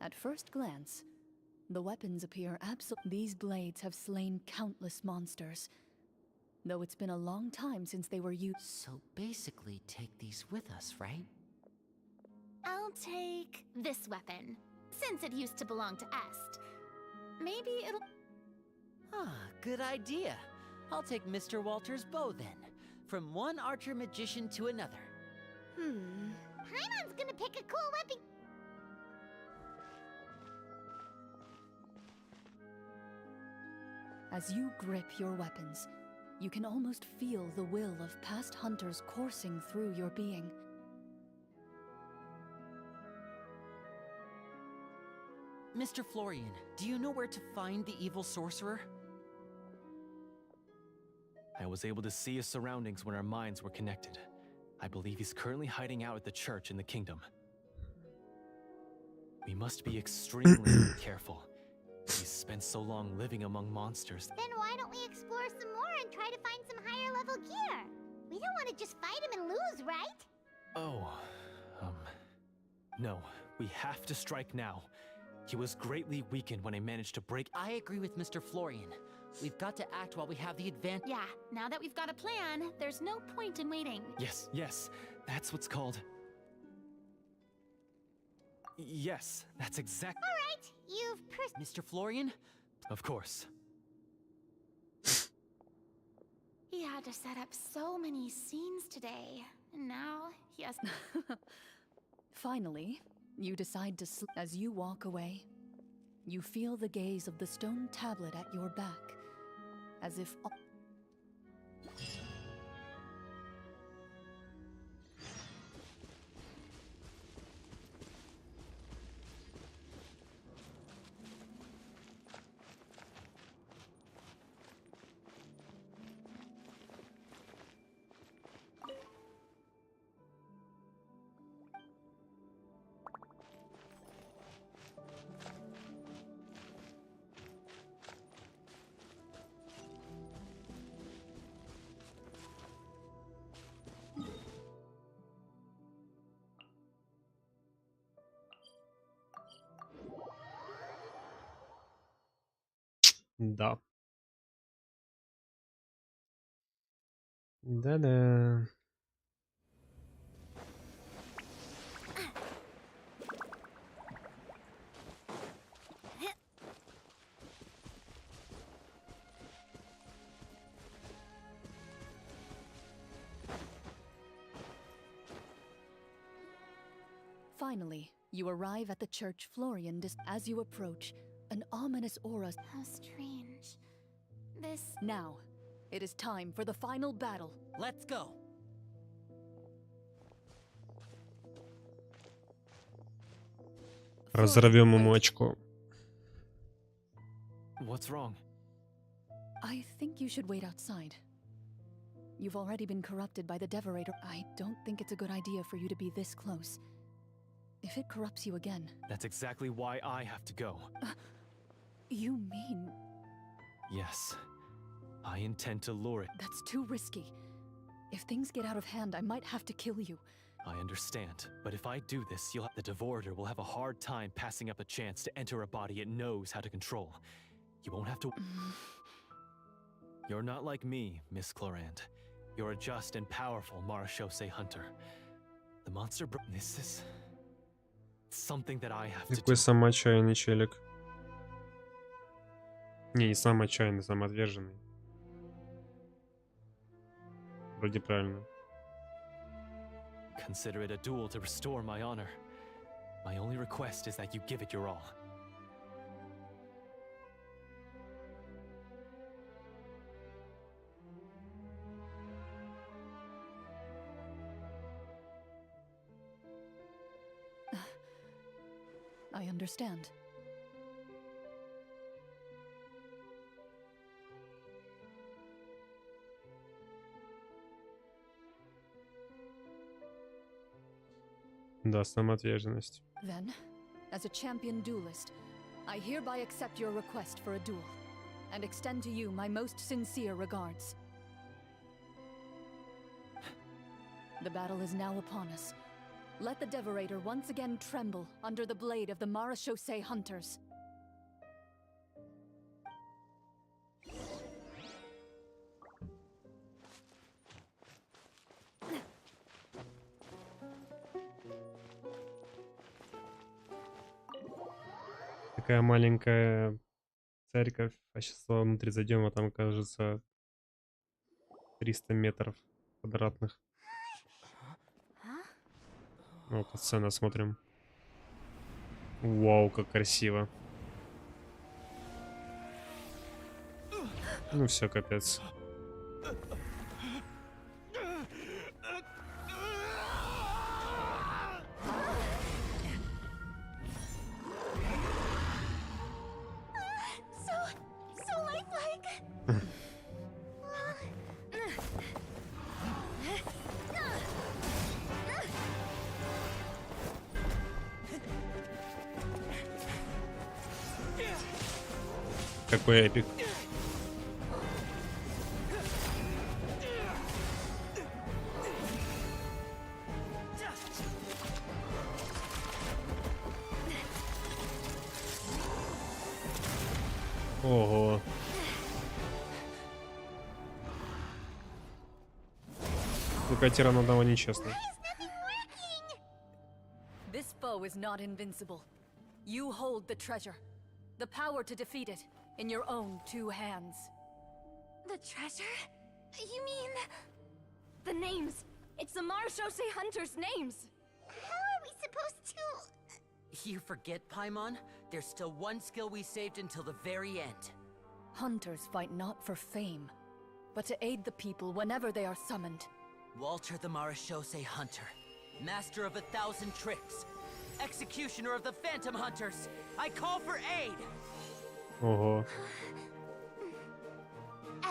At first glance, the weapons appear These blades have slain countless monsters, though it's been a long time since they were used. So basically, take these with us, right? I'll take this weapon, since it used to belong to Est. Maybe it'll. Ah, good idea. I'll take Mr. Walter's bow then. From one archer magician to another. Paimon's gonna pick a cool weapon. As you grip your weapons, you can almost feel the will of past hunters coursing through your being. Mr. Florian, do you know where to find the evil sorcerer? I was able to see his surroundings when our minds were connected. I believe he's currently hiding out at the church in the kingdom. We must be extremely careful. He's spent so long living among monsters. Then why don't we explore some more and try to find some higher level gear? We don't want to just fight him and lose, right? Oh, no. We have to strike now. He was greatly weakened when I managed to break. I agree with Mr. Florian. We've got to act while we have the advantage. Yeah, now that we've got a plan, there's no point in waiting. Yes, that's what's called. Yes, that's exact. All right, you've Mr. Florian? Of course. He had to set up so many scenes today, and now he has. Finally, you decide to as you walk away. You feel the gaze of the stone tablet at your back, as if. Да. Да-да. Finally, you arrive at the church Florian. As you approach, an ominous aura. How strange. This. Now, it is time for the final battle. Let's go. Разорвем ему очко. What's wrong? I think you should wait outside. You've already been corrupted by the Devorator. I don't think it's a good idea for you to be this close. If it corrupts you again... That's exactly why I have to go. You mean... Yes. I intend to lure it. That's too risky. If things get out of hand, I might have to kill you. I understand, but if I do this, the Devorator will have a hard time passing up a chance to enter a body it knows how to control. You won't have to... You're not like me, Miss Clorinde. You're a just and powerful Marashose hunter. The monster this is something that I have to do. Какой самоотчаянный челик. Не самоотчаянный, самоотверженный. Вроде правильно. Consider it a duel to restore my honor. My only request is that you give it your all. I understand. Да, самоотверженность. Then, as a champion duelist, I hereby accept your request for a duel, and extend to you my most sincere regards. The battle is now upon us. Let the Devorator once again tremble under the blade of the Marashose hunters. Такая маленькая церковь, а сейчас внутрь зайдем, а там, кажется, 300 метров квадратных. Вот сцена смотрим. Вау, как красиво. Ну все, капец. So lifelike. Какой эпик. Ого. Ну-ка, тиран одного нечестно. This foe is not invincible. You hold the treasure, the power to defeat it, in your own two hands. The treasure? You mean... the names. It's the Marashose hunters' names. How are we supposed to... You forget, Paimon? There's still one skill we saved until the very end. Hunters fight not for fame, but to aid the people whenever they are summoned. Walter the Marashose Hunter, master of 1,000 tricks, executioner of the Phantom Hunters. I call for aid! Ого.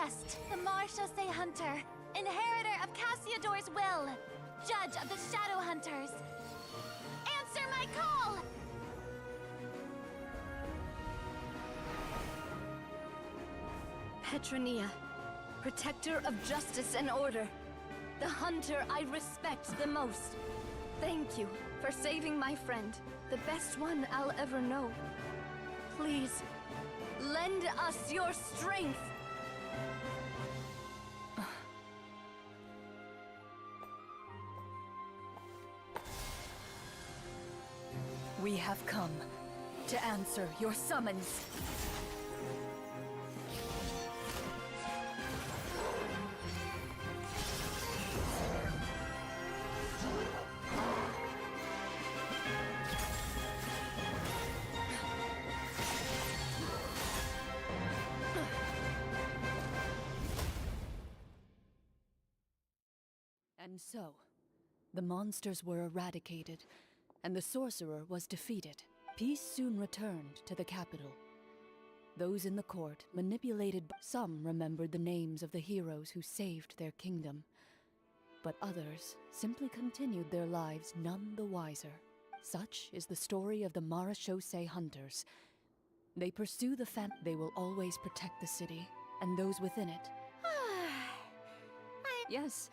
Est, the Marashose hunter, inheritor of Cassiodor's will, judge of the Shadow Hunters. Answer my call! Petronia, protector of justice and order. The hunter I respect the most. Thank you for saving my friend, the best one I'll ever know. Please, lend us your strength. We have come to answer your summons. And so, the monsters were eradicated, and the sorcerer was defeated. Peace soon returned to the capital. Those in the court manipulated. Some remembered the names of the heroes who saved their kingdom, but others simply continued their lives none the wiser. Such is the story of the Marashose hunters. They pursue the They will always protect the city and those within it. Yes,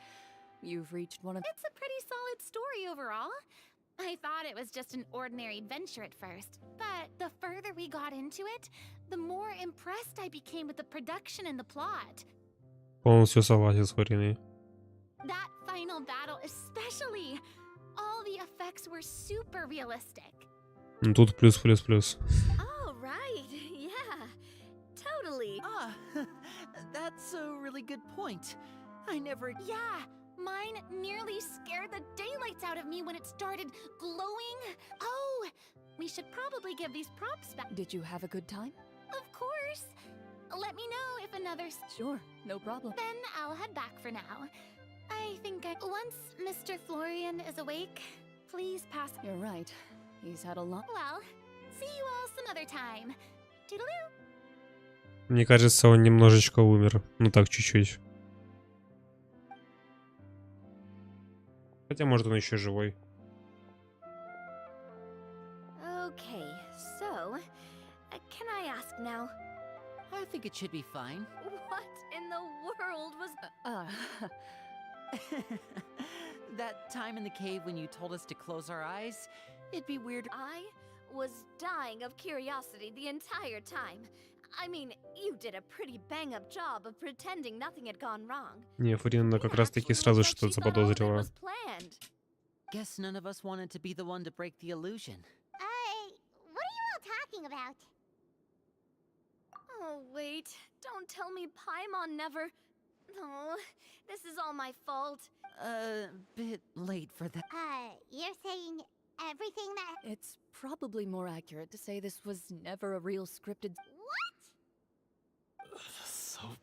you've reached one of. It's a pretty solid story overall. I thought it was just an ordinary adventure at first, but the further we got into it, the more impressed I became with the production and the plot. Полностью согласен с Мариной. That final battle especially. All the effects were super realistic. Ну тут плюс. Oh, right. Yeah. Totally. Ah, that's a really good point. I never. Yeah, mine nearly scared the daylights out of me when it started glowing. Oh, we should probably give these props back. Did you have a good time? Of course. Let me know if another. Sure, no problem. Then I'll head back for now. Once Mr. Florian is awake, please pass. You're right. He's had a lot. Well, see you all some other time. Toodaloo. Мне кажется, он немножечко умер. Ну так, чуть-чуть. Хотя, может, он еще живой. Okay, so, can I ask now? I think it should be fine. What in the world was. That time in the cave when you told us to close our eyes, it'd be weird. I was dying of curiosity the entire time. I mean, you did a pretty bang-up job of pretending nothing had gone wrong. Не, Фурина как раз-таки сразу что-то заподозрила. Guess none of us wanted to be the one to break the illusion. What are you all talking about? Oh, wait. Don't tell me Paimon never. Oh, this is all my fault. Bit late for that. You're saying everything that. It's probably more accurate to say this was never a real scripted. What? So.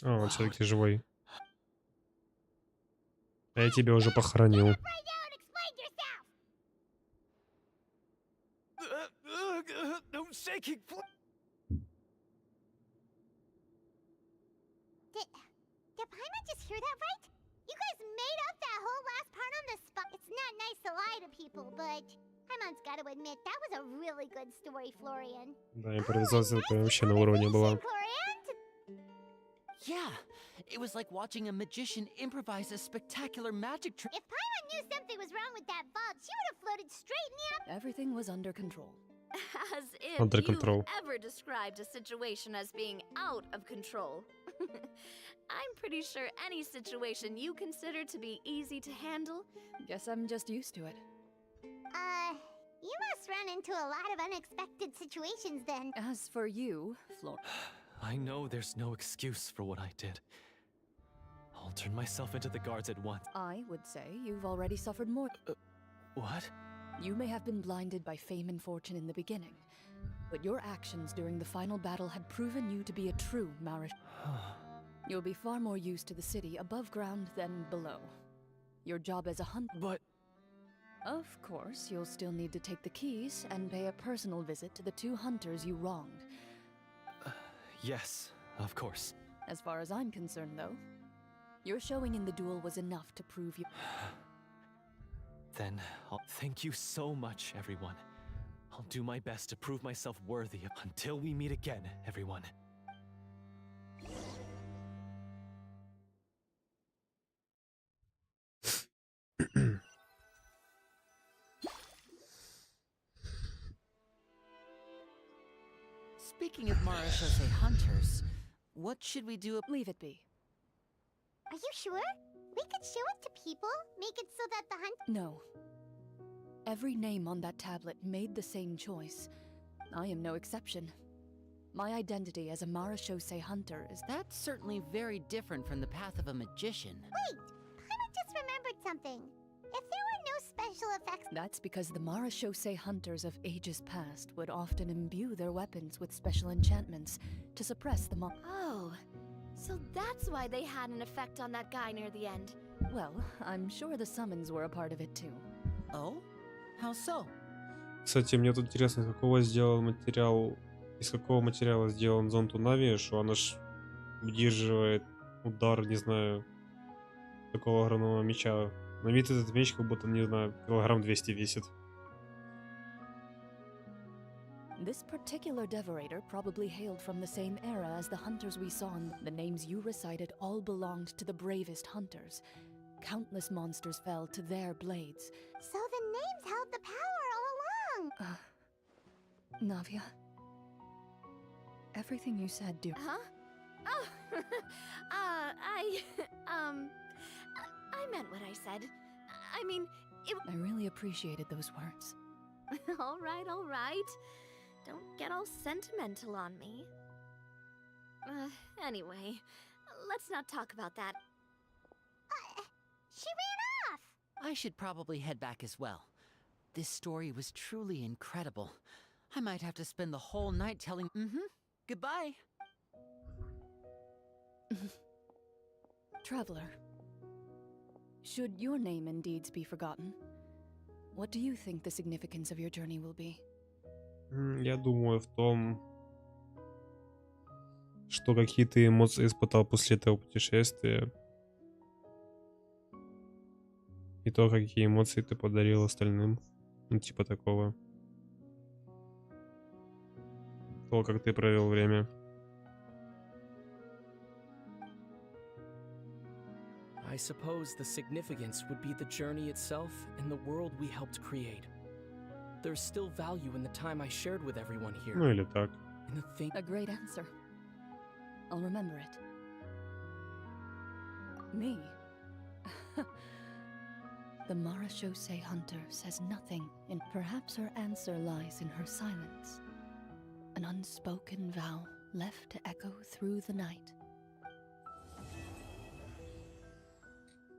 А, он все-таки живой. А я тебя уже похоронил. Right now and explain yourself! No shaking. Did Paimon just hear that right? You guys made up that whole last part on the spot. It's not nice to lie to people, but Paimon's got to admit that was a really good story, Florian. Да, импровизация прям вообще на уровне была. Yeah, it was like watching a magician improvise a spectacular magic trick. If Paimon knew something was wrong with that vault, she would have floated straight in the air. Everything was under control. As if Under you control. ever described a situation as being out of control. I'm pretty sure any situation you consider to be easy to handle. Guess I'm just used to it. You must run into a lot of unexpected situations then. As for you, Flor. I know there's no excuse for what I did. I'll turn myself into the guards at once. I would say you've already suffered more. What? You may have been blinded by fame and fortune in the beginning, but your actions during the final battle had proven you to be a true Marish. You'll be far more used to the city above ground than below. Your job as a hunter. But. Of course, you'll still need to take the keys and pay a personal visit to the 2 hunters you wronged. Yes, of course. As far as I'm concerned, though, your showing in the duel was enough to prove you. Then, thank you so much, everyone. I'll do my best to prove myself worthy until we meet again, everyone. Speaking of Marashose hunters, what should we do? Leave it be. Are you sure? We could show it to people, make it so that the hunt. No. Every name on that tablet made the same choice. I am no exception. My identity as a Marashose hunter is that. That's certainly very different from the path of a magician. Wait! Paimon just remembered something. If there were no special effects. That's because the Marashose hunters of ages past would often imbue their weapons with special enchantments to suppress the Oh, so that's why they had an effect on that guy near the end. Well, I'm sure the summons were a part of it too. Oh? How so? Кстати, мне тут интересно, из какого материала сделан зонт у Нави, что она ж удерживает удар, не знаю, такого огромного меча. На вид этот меч как будто, не знаю, килограмм 200 весит. This particular devorator probably hailed from the same era as the hunters we saw, and the names you recited all belonged to the bravest hunters. Countless monsters fell to their blades. So the names held the power all along! Navia, everything you said, I meant what I said. I mean, it. I really appreciated those words. All right, all right. Don't get all sentimental on me. Anyway, let's not talk about that. She ran off! I should probably head back as well. This story was truly incredible. I might have to spend the whole night telling. Goodbye. Traveler, should your name and deeds be forgotten, what do you think the significance of your journey will be? Я думаю в том, что какие ты эмоции испытал после этого путешествия, и то, какие эмоции ты подарил остальным. Ну, типа такого. То, как ты провел время. I suppose the significance would be the journey itself and the world we helped create. There's still value in the time I shared with everyone here. Ну или так. And the thing. A great answer. I'll remember it. Me? The Marachose hunter says nothing, and perhaps her answer lies in her silence. An unspoken vow left to echo through the night.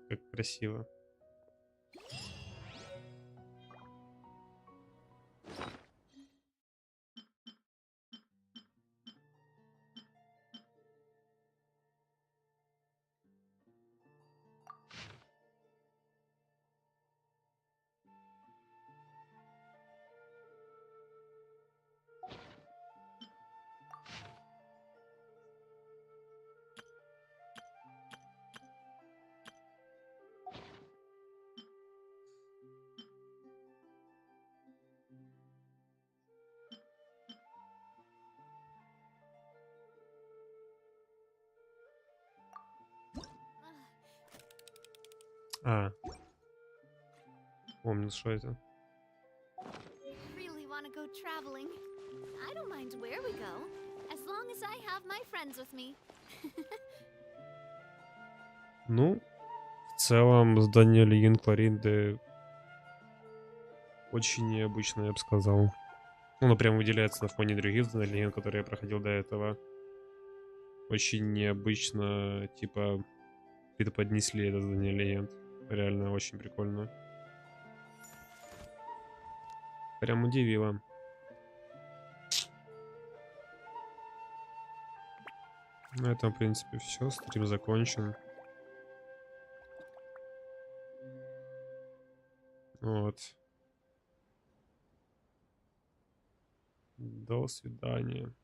Как красиво. А. Помню, что это. Really want to go traveling. I don't mind where we go, as long as I have my friends with me. Ну, в целом, задание Легенд Клоринды очень необычно, я бы сказал. Оно прям выделяется на фоне других заданий Легенд, которые я проходил до этого. Очень необычно, типа, преподнесли это задание Легенд. Реально очень прикольно. Прям удивило. На этом, в принципе, все. Стрим закончен. Вот. До свидания.